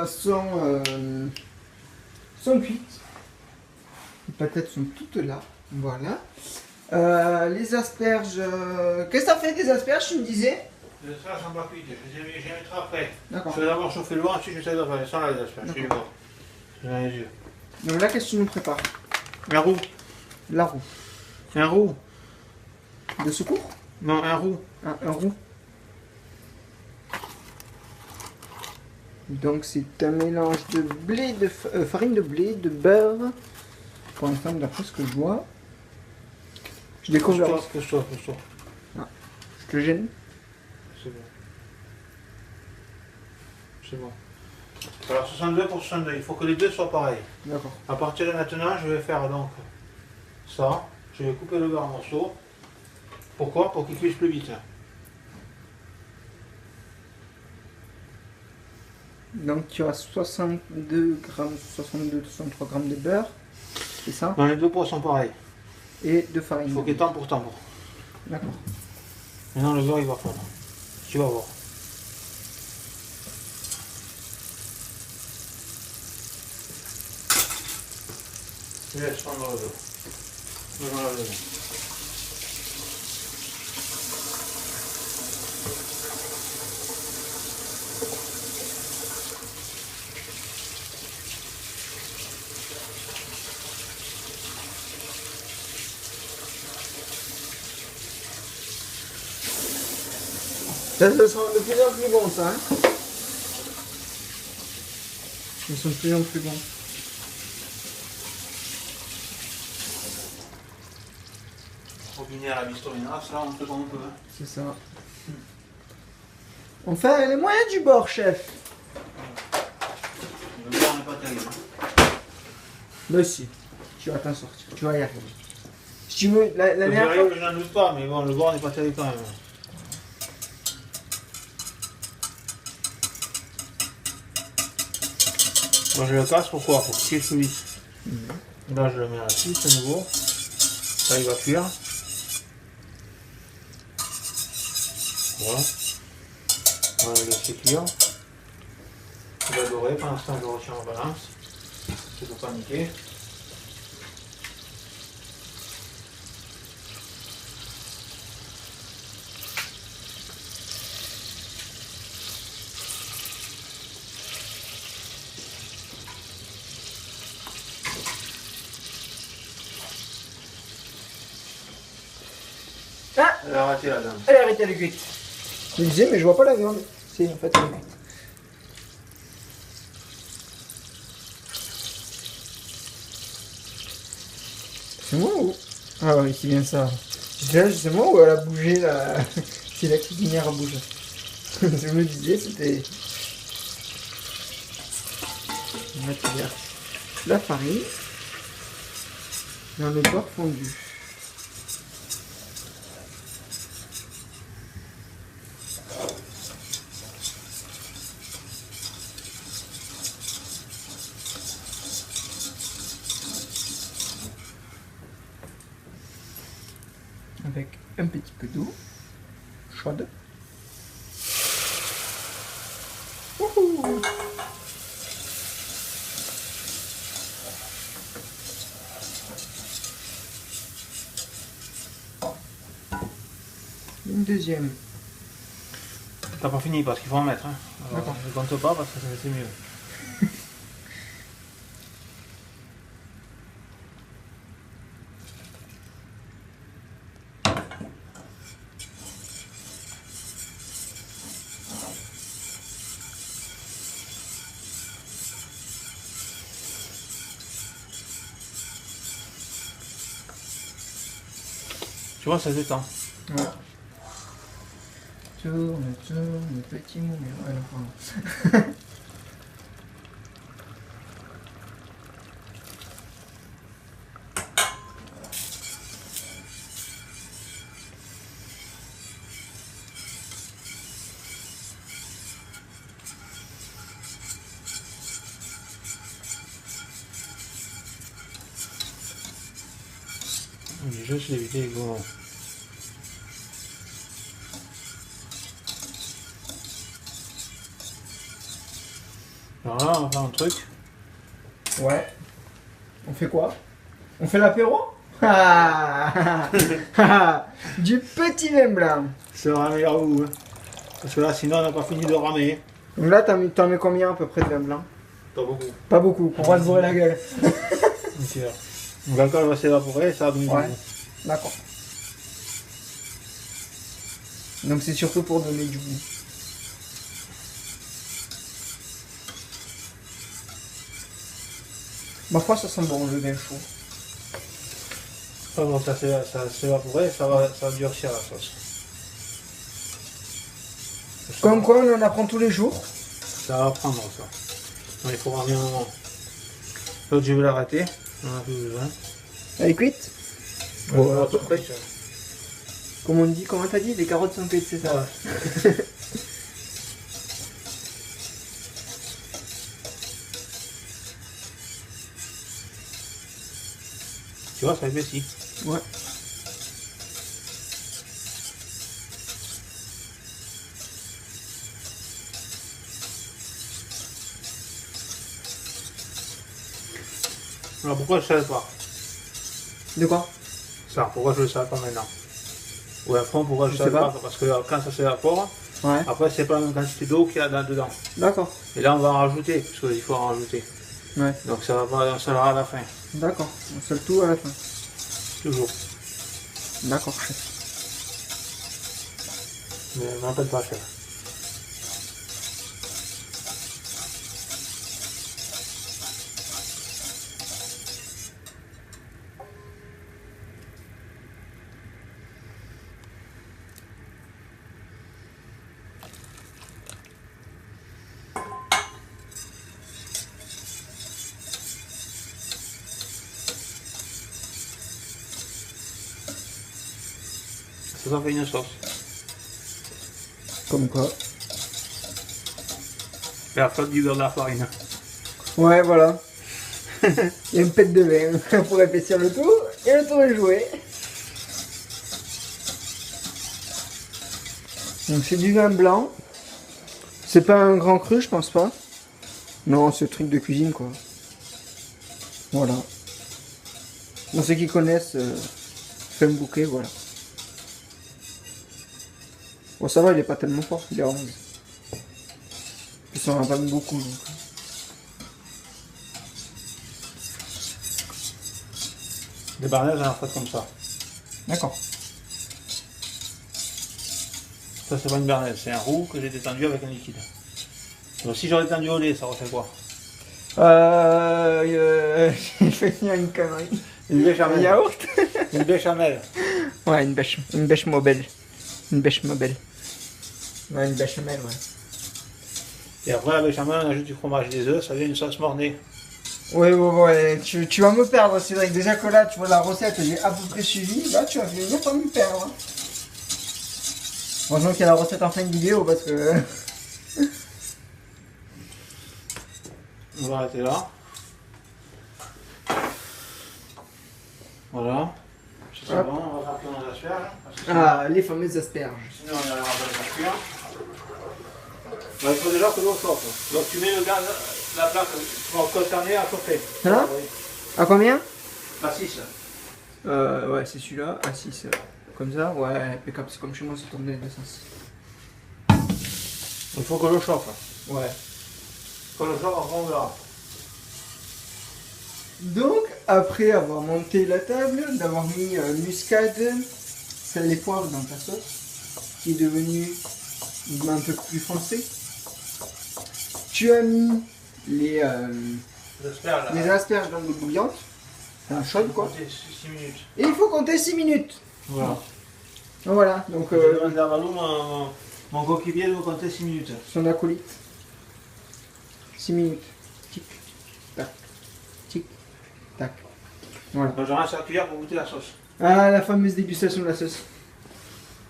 sont cuites. Les patates sont toutes là. Voilà. Les asperges. Qu'est-ce que ça fait des asperges, tu me disais? Ça, elles sont pas cuites. Je les mettrai après. D'accord. Je vais d'abord chauffer l'eau, ensuite je vais de faire sans les asperges. Je suis D'accord. mort. J'ai dans les yeux. Donc là, qu'est-ce que tu nous prépares? Un roux. La roue. Un roux. De secours? Non, un roux. Un roux. Donc c'est un mélange de blé, de farine de blé, de beurre. Pour l'instant, d'après ce que je vois. Je découvre. Pousse-toi. Je te gêne. C'est bon. C'est bon. Alors 62 pour 62, il faut que les deux soient pareils. D'accord. À partir de maintenant, je vais faire donc ça. Je vais couper le beurre en morceaux. Pourquoi? Pour qu'il cuise plus vite. Donc tu as 62 grammes, 63 grammes de beurre. C'est ça? Non, les deux poids sont pareils. Et de Il farine. faut qu'il y ait temps pour temps. D'accord. Maintenant, le beurre, il va fondre. Tu vas voir. Je laisse fondre le beurre. Je vais m'enlever le beurre. Ça sent de plus en plus bon ça. Hein, ils sont de plus en plus bons. Robinet à la bistrominas, là on fait comme on peut. Hein. C'est ça. On fait les moyens du bord, chef. Le beurre n'est pas terrible. Hein. Mais si, tu vas t'en sortir, tu vas y arriver. Si tu veux, la Le dernière beurre, fois... je n'en doute pas, mais bon, le beurre n'est pas terrible quand même. Moi je le casse, pourquoi? Pour qu'il cuise plus vite. Là je le mets là-dessus, c'est nouveau. Ça il va cuire. Voilà. On va le laisser cuire. Il va dorer, pendant ce temps je retiens en balance. C'est pour paniquer. Ah, Elle a raté la dame. elle a arrêté, elle est cuite. Je me disais, mais je vois pas la viande. Si, en fait, elle est cuite. C'est moi ou... Ah oui, c'est bien ça. Déjà, c'est moi ou elle a bougé là. Si la cuisinière a bougé. Je me disais, c'était... On va te dire. la farine dans le beurre fondu. Avec un petit peu d'eau chaude. Wouhou. Une deuxième. T'as pas fini parce qu'il faut en mettre. Hein. D'accord. Je compte pas parce que c'est mieux. Tu vois, ça se détend. Ouais. Tourne, tourne, petit moulin. Ouais, pardon. Juste l'éviter les gros. Alors là, on va faire un truc. Ouais. On fait quoi? On fait l'apéro? Ah. Du petit vin blanc. Ça va meilleur goût. Hein. Parce que là, sinon, on n'a pas fini de ramer. Donc là, t'en mets combien à peu près de vin blanc? Pas beaucoup. Pas beaucoup, pour pas se bourrer la gueule. Donc l'alcool va s'évaporer, ça va donner du Ouais. goût. D'accord. Donc c'est surtout pour donner du goût. Ma foi, ça sent bon le vin chaud. Ah bon, ça s'évaporer, ça va durcir la sauce. Comme quoi, on en apprend tous les jours. Ça va prendre ça. Donc, il faut ramener un moment. L'autre, je vais l'arrêter. On a plus besoin. Elle est cuite? Ouais, à peu près. Comme on dit, comment t'as dit? Les carottes sont cuites, c'est ça? Ouais. Tu vois, ça épaissit. Ouais. Alors pourquoi je ne savais pas De quoi? ça? Pourquoi je ne le savais pas maintenant? Ou à fond, pourquoi je ne Je savais sais pas? pas. Parce que quand ça s'évapore, Ouais. après c'est pas la même quantité d'eau qu'il y a dedans. D'accord. Et là on va en rajouter, parce qu'il faut en rajouter. Ouais. Donc ça va pas, on sera à la fin. D'accord. On fait le tout à la fin. Toujours. D'accord, chef. Mais m'appelle pas chef. Ça fait une sauce. Comme quoi. Et après du beurre de la farine. Ouais, voilà. Il y a une pète de vin pour épaissir le tout, et le tour est joué. Donc c'est du vin blanc. C'est pas un grand cru, je pense pas. Non, c'est le truc de cuisine, quoi. Voilà. Pour ceux qui connaissent, fait un bouquet, voilà. Bon, ça va, il est pas tellement fort, il est à 11. Puis ça en a pas mis beaucoup, donc. Des barnaises, on en fait comme ça. D'accord. Ça, c'est pas une bernaise, c'est un roux que j'ai détendu avec un liquide. Donc, si j'aurais détendu au lait, ça aurait fait quoi? J'ai fait venir une connerie. Une Un béchamel. yaourt. Une béchamel. Ouais, une bêche mobile. Une bêche mobile. Ouais, une béchamel, ouais. Et après, la béchamel, on ajoute du fromage et des œufs, ça devient une sauce mornée. Ouais, tu vas me perdre, Cédric. Déjà que là, tu vois la recette, j'ai à peu près suivi. Là, tu vas venir pas me perdre. Hein. Heureusement qu'il y a la recette en fin de vidéo parce que. On va arrêter là. Voilà. C'est bon, on va partir dans les asperges. Ah, les fameuses asperges. Sinon, on n'arrivera pas à cuire. Il faut déjà que l'eau sorte. Donc tu mets le gaz, la plaque, tu vas concerner à chauffer. Là Oui. À combien À 6. Ouais, c'est celui-là. À 6. Comme ça, ouais, impeccable. C'est comme chez moi, c'est tourné dans les deux sens. Il faut que l'eau chauffe. Ouais. Quand l'eau chauffe, on verra. Donc, après avoir monté la table, d'avoir mis muscade, sel et poivre dans ta sauce, qui est devenue un peu plus foncée, tu as mis les asperges dans l'eau bouillante, enfin chaude quoi, 6 minutes. et il faut compter 6 minutes. Voilà. Voilà, donc Je demande à Valou, mon coéquipier de me compter 6 minutes. son acolyte. 6 minutes. Tic, tac, tic, tac. Voilà. Donc, je reste à la cuillère pour goûter la sauce. Ah, la fameuse dégustation de la sauce.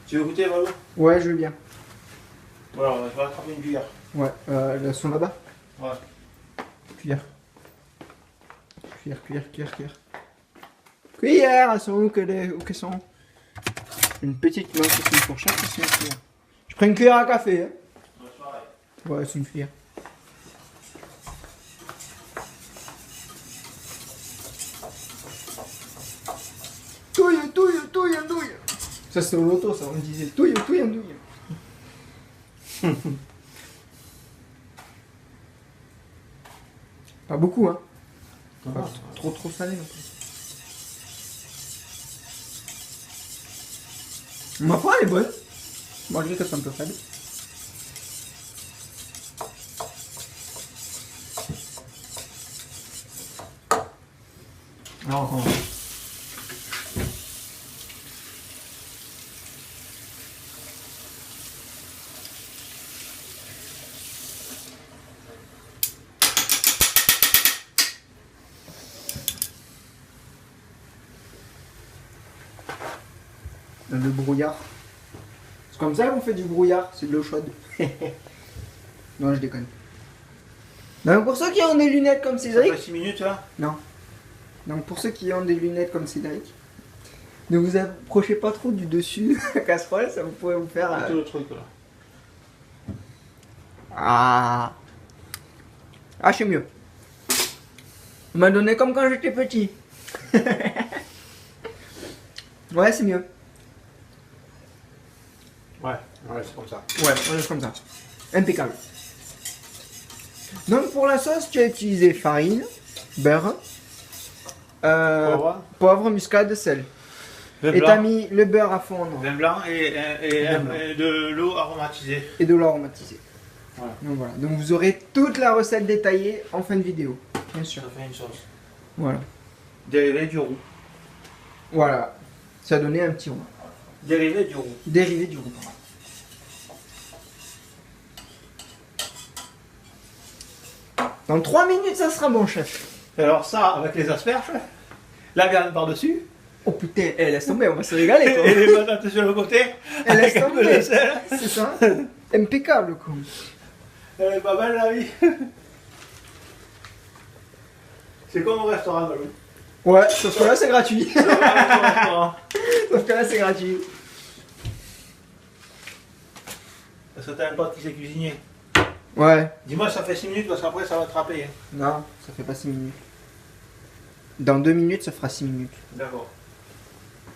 Tu veux goûter, Valou? Ouais, je veux bien. Voilà, je vais attraper une cuillère. Ouais, elles sont là-bas. Ouais. Cuillère. Cuillère, elles sont où qu'elles sont? Une petite main, c'est une fourchette, c'est une cuillère. Je prends une cuillère à café, hein. Ouais, c'est pareil. Ouais, c'est une cuillère. Touille. Ça c'est au loto, ça, on disait touille. Pas beaucoup, hein. Pas trop salé non plus. Ma foi, elle est bonne. Malgré que c'est un peu faible. Alors, on commence. Le brouillard. C'est comme ça qu'on fait du brouillard, c'est de l'eau chaude. Non, je déconne. Donc pour ceux qui ont des lunettes comme Ça Cédric. fait 6 minutes là? Non. Donc pour ceux qui ont des lunettes comme Cédric, ne vous approchez pas trop du dessus de la casserole, ça vous pourrait vous faire. Tout le truc là. Ah, c'est mieux. On m'a donné comme quand j'étais petit. Ouais, c'est mieux. Ouais, c'est comme ça. Ouais, on laisse comme ça. Impeccable. Donc pour la sauce, tu as utilisé farine, beurre, poivre, muscade, sel. Vin Et t'as blanc. mis le beurre à fondre Vin blanc et Vin blanc. de l'eau aromatisée. et de l'eau aromatisée. Voilà. Donc voilà. Donc vous aurez toute la recette détaillée en fin de vidéo, bien sûr. Ça fait une sauce. Voilà. Dérivé du roux. Voilà. Ça a donné un petit roux. Dérivé du roux. Dérivé du roux. pardon. Dans 3 minutes, ça sera bon, chef. Et alors ça, avec les asperges, la viande par-dessus, Oh putain, laisse tomber, on va se régaler, quoi. et les patates sur le côté, Et laisse avec un peu tomber. de sel. C'est ça. Impeccable, quoi. Elle est pas belle la vie. C'est comme au restaurant, Valou. Ouais, sauf que là, c'est gratuit. Ça va aller au restaurant. Sauf que là, c'est gratuit. Parce que t'as un pote qui sait cuisiner. Ouais. Dis-moi, ça fait 6 minutes parce qu'après ça va te râper. Hein. Non, ça fait pas 6 minutes. Dans 2 minutes, ça fera 6 minutes. D'accord.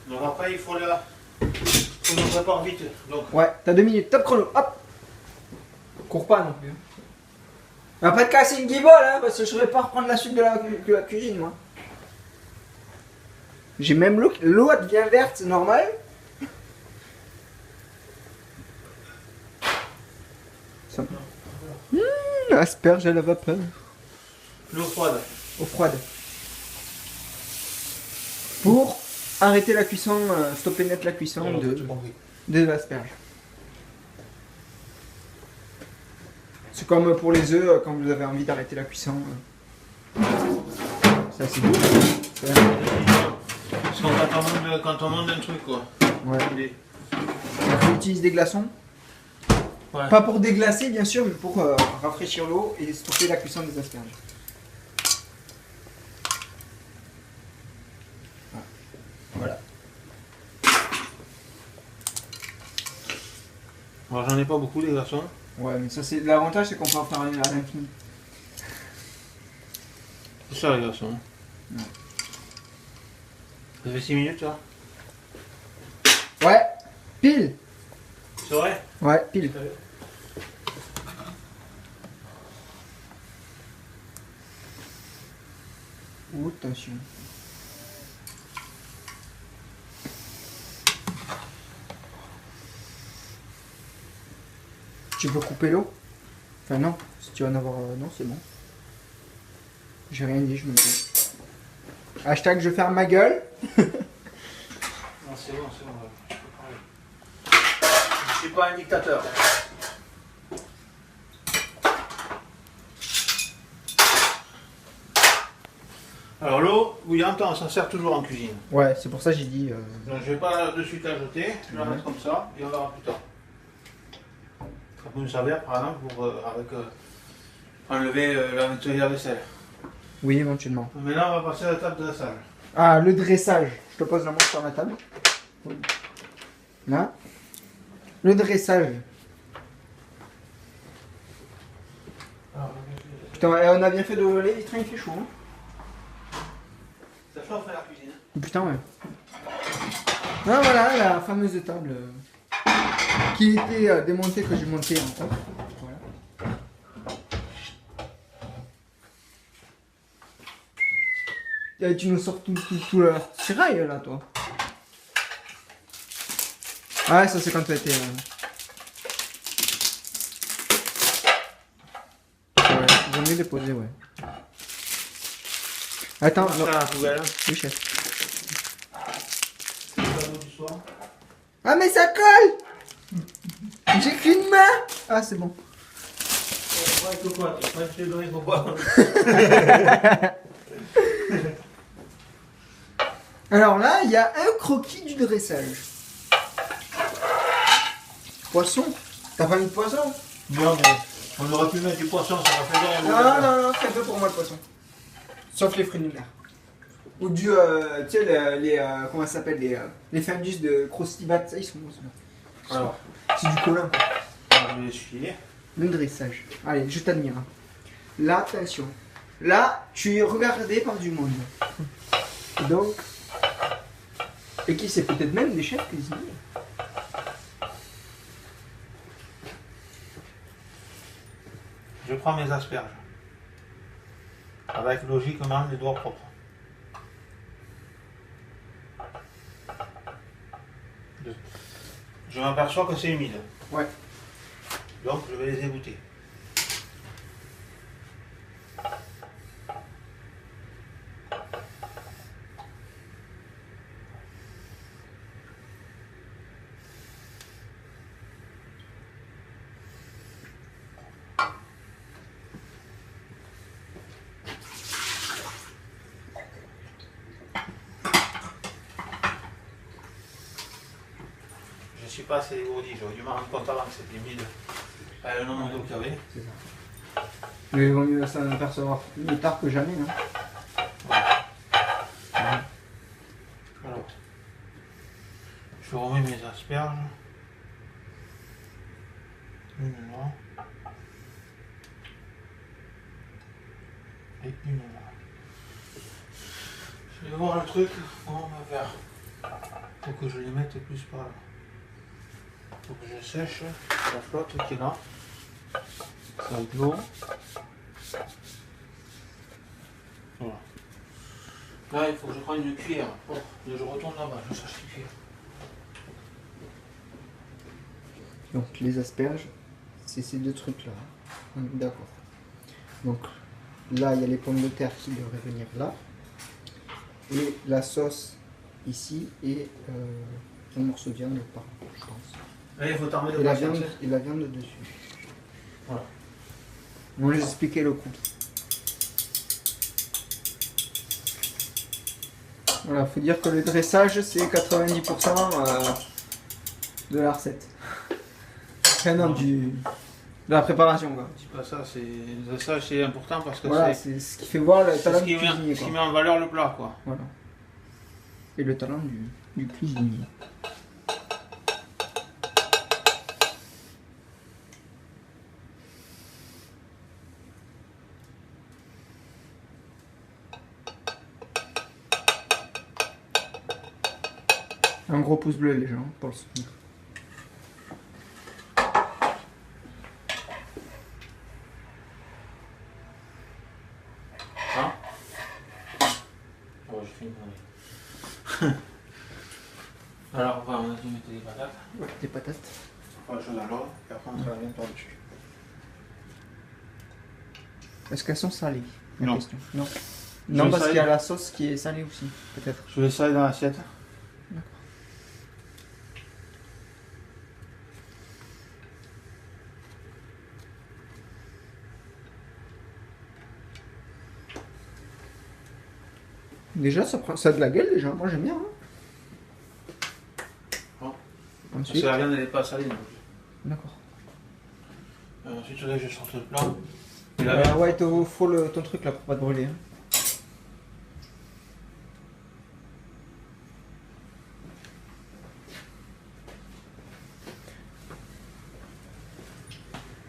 Donc après, il faut qu'on nous prépare vite. Donc, Ouais, t'as 2 minutes, top chrono, hop. Cours pas non plus. On va pas te casser une guibole, hein, parce que je vais pas reprendre la suite de la cuisine, moi. J'ai même l'eau elle devient verte, c'est normal. Ça... asperge à la vapeur. l'eau froide. Eau froide. Pour arrêter la cuisson, stopper net la cuisson de l'asperge. C'est comme pour les œufs, quand vous avez envie d'arrêter la cuisson. Ça c'est beau. Parce que quand on monte un truc, quoi. Ouais. Des- On utilise des glaçons. Ouais. Pas pour déglacer bien sûr, mais pour rafraîchir l'eau et stopper la cuisson des asperges. Voilà. Alors j'en ai pas beaucoup les glaçons. Ouais, mais ça c'est l'avantage, c'est qu'on peut en faire un à l'infini. C'est ça les glaçons. Ouais. Ça fait 6 minutes là. Ouais, pile. C'est vrai? Ouais, pile. Oh, attention. Tu peux couper l'eau? Enfin non, si tu vas en avoir... non, c'est bon. J'ai rien dit, je me dis. Hashtag je ferme ma gueule. Non, c'est bon, c'est bon. Je peux parler. Je suis pas un dictateur. Alors l'eau bouillante, on s'en sert toujours en cuisine. Ouais, c'est pour ça que j'ai dit... Donc je vais pas de suite la jeter, je vais la mettre comme ça et on verra plus tard. Ça peut nous servir par exemple pour enlever la vaisselle. Oui, éventuellement. Maintenant on va passer à la table de la salle. Ah, le dressage. Je te pose la main sur la table. Là. Le dressage. Putain, on a bien fait d'ouvrir les vitrines, il fait chaud. Hein. Ça chauffe à la cuisine. Putain, ouais. Ah, voilà, la fameuse table qui était démontée, que j'ai montée en fait. Voilà. Tu nous sors tout le tirail là, toi. Ah, ça c'est quand tu as été. Ouais, j'en ai déposé, ouais. Attends, On non. va faire la poubelle. Oui, chef. Le tableau du soir. Ah, mais ça colle! J'ai qu'une main! Ah, c'est bon. Ouais, quoi, tu vas te donner pour boire. Alors là, il y a un croquis du dressage. Poisson? T'as pas mis de poisson? Non, mais on aurait pu mettre du poisson, ça aurait fait rien. Non, très peu pour moi le poisson. Sauf les fruits de mer. Ou du, tu sais, comment ça s'appelle, les findus de Croustibat, ça ils sont bons ceux-là. Alors, C'est du colin. je vais essuyer. Le dressage. Allez, je t'admire. Hein. Là, attention. Là, tu es regardé par du monde. Donc, et qui c'est peut-être même des chefs cuisiniers. Je prends mes asperges. Avec logiquement les doigts propres. Je m'aperçois que c'est humide. Ouais. Donc je vais les égoutter. Je suis pas assez dégourdi, j'aurais dû m'en rendre compte avant que c'était humide. Le nombre d'eau qu'il y avait. C'est ça. Mais il vaut mieux s'en apercevoir mieux tard que jamais. Hein. Alors, je remets mes asperges. Une là. Et une là. Je vais voir le truc, comment on va faire. Faut que je les mette plus par là. Faut que je sèche la flotte qui est là. Avec l'eau. Voilà. Là, il faut que je prenne une cuillère. Oh, et je retourne là-bas, je cherche une cuillère. Donc les asperges, c'est ces deux trucs là. On est d'accord. Donc là, il y a les pommes de terre qui devraient venir là. Et la sauce ici et un morceau de viande par je pense. Là, il faut t'armer de Et la patience. viande dessus. Voilà. On va les expliquer le coup. Voilà, faut dire que le dressage c'est 90% de la recette. Enfin non, de la préparation quoi. Dis pas ça, le dressage c'est important parce que Voilà, c'est ce qui fait voir le talent du cuisinier. Ce qui met en valeur le plat quoi. Voilà. Et le talent du cuisinier. Un gros pouce bleu les gens pour le soutenir. Hein? Oh, je fais une connerie. Alors, on va mettre des patates. Ouais, des patates. On va la chose dans l'ordre et après on travaille bien par-dessus. Est-ce qu'elles sont salées? Non. Question. Non. Non, parce qu'il y a la sauce qui est salée aussi, peut-être. Je vais saler dans l'assiette. D'accord. Déjà, ça a de la gueule déjà. Moi, j'aime bien. Hein. Bon. Ensuite. Parce que la viande n'est pas salée non plus. D'accord. Ensuite, je sors le plat. Et la viande. Ouais, il te faut ton truc là pour pas te brûler. Hein.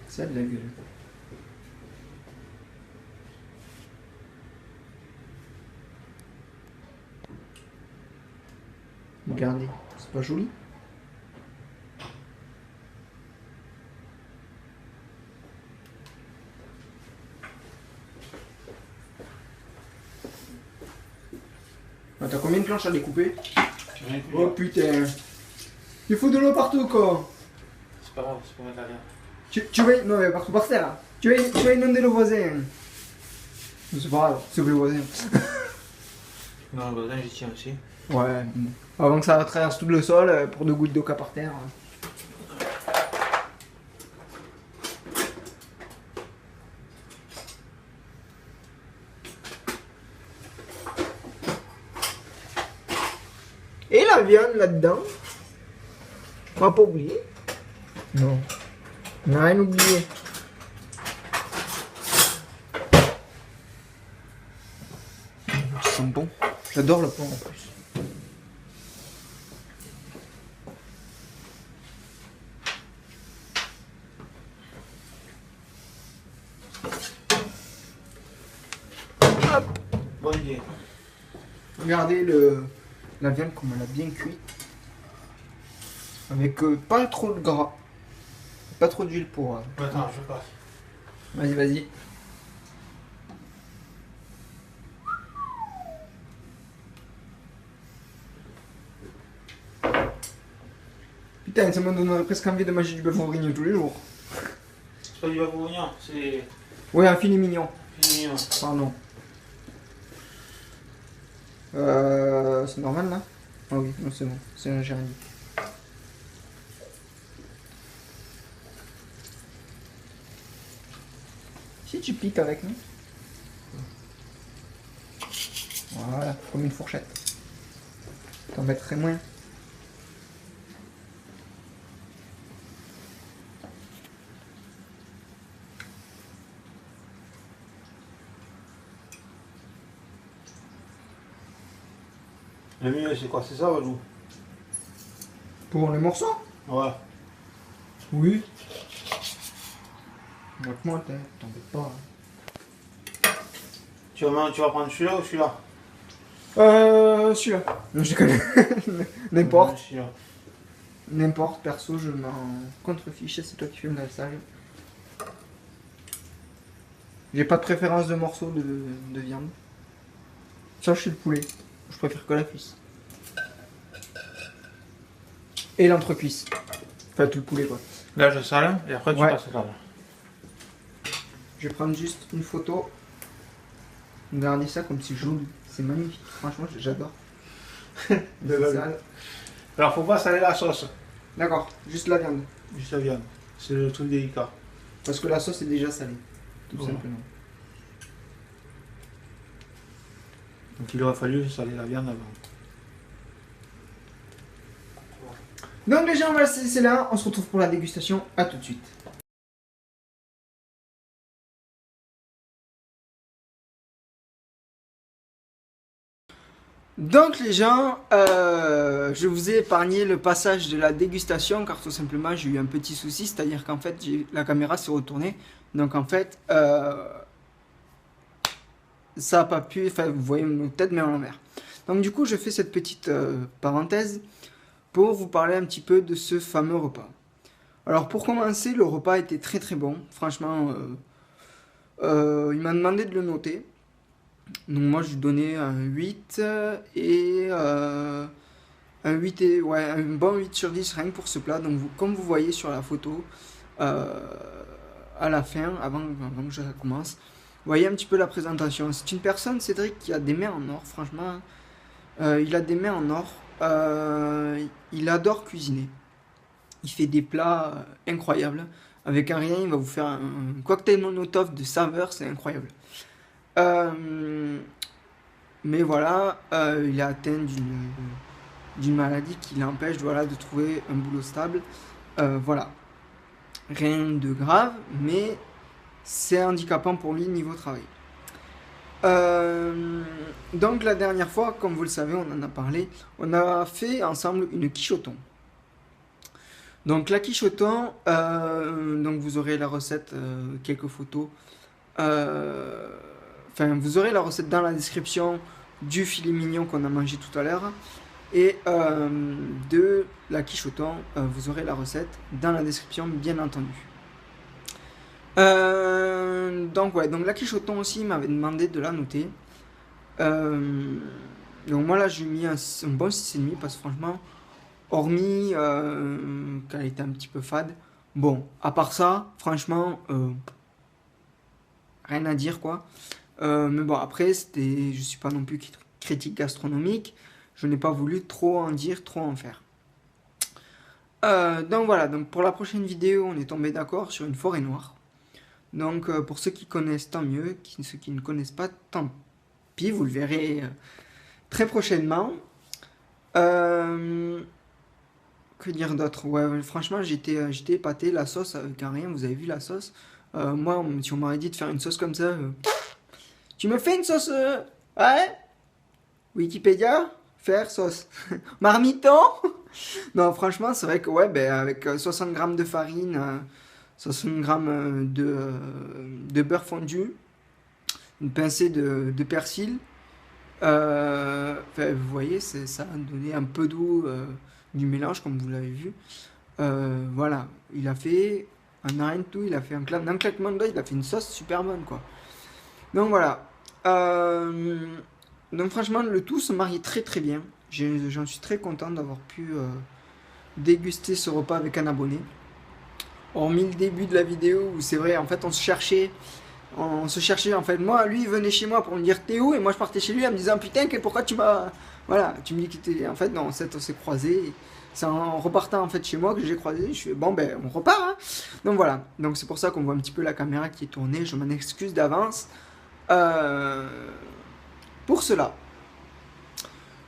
Ça a de la gueule. Regardez, c'est pas joli? Ah, t'as combien de planches à découper? Oh putain! Il faut de l'eau partout quoi! C'est pas grave, c'est pour mettre la viande. Tu vas... Non mais partout par terre là. Tu vas inonder le voisin. C'est pas grave, c'est le voisin. Non, le voisin j'y tiens aussi. Ouais. Avant que ça traverse tout le sol pour 2 gouttes d'eau qu'à par terre. Et la viande là-dedans. On va pas oublier. Non. On n'a rien oublié. Ça sent bon. J'adore le pain en plus. Hop. Bonne idée. Regardez la viande comme elle a bien cuit. Avec pas trop de gras. Pas trop d'huile pour... Attends, je passe. Vas-y, vas-y. Putain, ça me donne presque envie de manger du bœuf bourguignon tous les jours. C'est pas du bœuf bourguignon, c'est Ouais, un filet mignon. mignon. Pardon. C'est normal là? Ah oui, non c'est bon. C'est un gérani. Si tu piques avec, non? Voilà, comme une fourchette. T'en mettrais moins. Le mieux c'est quoi? C'est ça, Valou? Pour les morceaux? Ouais. Oui. Moi, t'embête pas. Tu vas prendre celui-là ou celui-là? Celui-là. Non, je connais. N'importe. Celui-là. N'importe, perso, je m'en contrefiche, c'est toi qui fais le dressage. J'ai pas de préférence de morceaux de viande. Ça, je suis le poulet. Je préfère que la cuisse. Et l'entrecuisse. Enfin, tout le poulet, quoi. Là, je sale et après tu Ouais. passes au table. Je vais prendre juste une photo. Regardez ça comme c'est joli. C'est magnifique. Franchement, j'adore. De la Sale. Alors, faut pas saler la sauce, D'accord, juste la viande. juste la viande. C'est le truc délicat. Parce que la sauce est déjà salée. Tout Ouais. simplement. Donc il aurait fallu saler la viande avant. Donc les gens, voilà, c'est là. On se retrouve pour la dégustation. À tout de suite. Donc les gens, je vous ai épargné le passage de la dégustation car tout simplement j'ai eu un petit souci, c'est-à-dire qu'en fait la caméra s'est retournée, donc en fait ça n'a pas pu, enfin vous voyez nos têtes mais en l'envers. Donc du coup je fais cette petite parenthèse pour vous parler un petit peu de ce fameux repas. Alors pour commencer, le repas était très très bon, franchement il m'a demandé de le noter. Donc moi je lui donnais un 8 et un 8 et ouais, un bon 8 sur 10 rien que pour ce plat. Donc comme vous voyez sur la photo à la fin, avant que je commence, vous voyez un petit peu la présentation. C'est une personne, Cédric, qui a des mains en or, franchement. Il a des mains en or. Il adore cuisiner. Il fait des plats incroyables. Avec un rien, il va vous faire un cocktail Molotov de saveurs, c'est incroyable. Mais voilà, il est atteint d'une maladie qui l'empêche voilà, de trouver un boulot stable. Voilà, rien de grave, mais c'est handicapant pour lui niveau travail. Donc la dernière fois, comme vous le savez, on en a parlé, on a fait ensemble une quiche au thon. Donc la quiche au thon, donc vous aurez la recette, quelques photos. Enfin, vous aurez la recette dans la description du filet mignon qu'on a mangé tout à l'heure. Et de la quiche au thon, vous aurez la recette dans la description, bien entendu. Donc ouais, donc la quiche au thon aussi, il m'avait demandé de la noter. Donc moi là, j'ai mis un bon 6,5 parce que franchement, hormis qu'elle était un petit peu fade, bon, à part ça, franchement, rien à dire quoi. Mais bon, après, je suis pas non plus critique gastronomique. Je n'ai pas voulu trop en dire, trop en faire. Donc voilà, donc pour la prochaine vidéo, on est tombé d'accord sur une forêt noire. Donc pour ceux qui connaissent, tant mieux. Ceux qui ne connaissent pas, tant pis. Vous le verrez très prochainement. Que dire d'autre? Ouais, franchement, j'étais épaté. La sauce avec un rien, vous avez vu la sauce? Moi, si on m'aurait dit de faire une sauce comme ça... Tu me fais une sauce ouais? Wikipédia? Faire sauce. Marmiton? Non, franchement, c'est vrai que ouais, ben, avec 60 grammes de farine, 60 grammes de beurre fondu, une pincée de persil, enfin, vous voyez, ça a donné un peu d'eau du mélange, comme vous l'avez vu. Voilà, il a fait un rien de tout, il a fait un claquement de doigts, il a fait une sauce super bonne, quoi. Donc voilà. Donc franchement, le tout se marie très très bien. J'en suis très content d'avoir pu déguster ce repas avec un abonné. Hormis le début de la vidéo où c'est vrai, en fait, on se cherchait. En fait. Moi, lui, il venait chez moi pour me dire t'es où? Et moi, je partais chez lui en me disant putain, pourquoi tu m'as. Voilà, tu me dis que t'es. En fait, non, on s'est croisés. C'est en repartant en fait chez moi que j'ai croisé. Je fais bon, ben, on repart. Hein. Donc voilà. Donc c'est pour ça qu'on voit un petit peu la caméra qui est tournée. Je m'en excuse d'avance. Pour cela.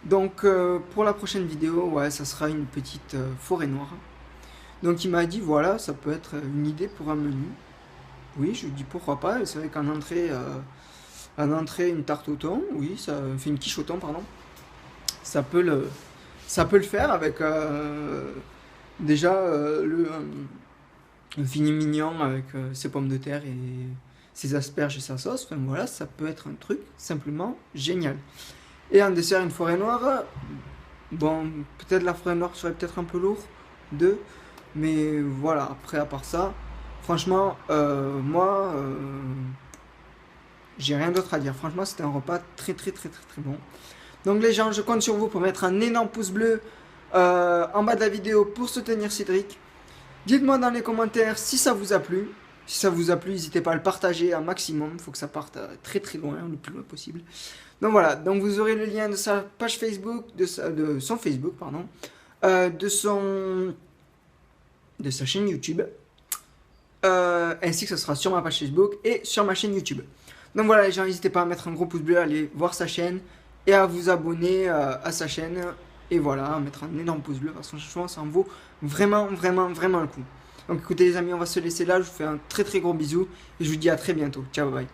Donc pour la prochaine vidéo, ouais, ça sera une petite forêt noire. Donc il m'a dit voilà, ça peut être une idée pour un menu. Oui, je lui dis pourquoi pas. C'est vrai qu'en entrée, une tarte au thon, oui, ça fait une quiche au thon, pardon. Ça peut le faire avec déjà le filet mignon avec ses pommes de terre et ses asperges et sa sauce. Enfin voilà, ça peut être un truc simplement génial. Et en dessert, une forêt noire. Bon, peut-être la forêt noire serait peut-être un peu lourd, mais voilà, après à part ça, franchement, moi, j'ai rien d'autre à dire. Franchement, c'était un repas très très très très très bon. Donc les gens, je compte sur vous pour mettre un énorme pouce bleu en bas de la vidéo pour soutenir Cédric. Dites-moi dans les commentaires si ça vous a plu. Si ça vous a plu, n'hésitez pas à le partager un maximum. Il faut que ça parte très très loin, le plus loin possible. Donc voilà, donc vous aurez le lien de sa page Facebook, de son Facebook, pardon, de sa chaîne YouTube, ainsi que ce sera sur ma page Facebook et sur ma chaîne YouTube. Donc voilà les gens, n'hésitez pas à mettre un gros pouce bleu, à aller voir sa chaîne et à vous abonner à sa chaîne. Et voilà, à mettre un énorme pouce bleu parce que franchement, ça en vaut vraiment, vraiment, vraiment le coup. Donc écoutez les amis, on va se laisser là. Je vous fais un très très gros bisou et je vous dis à très bientôt. Ciao, bye.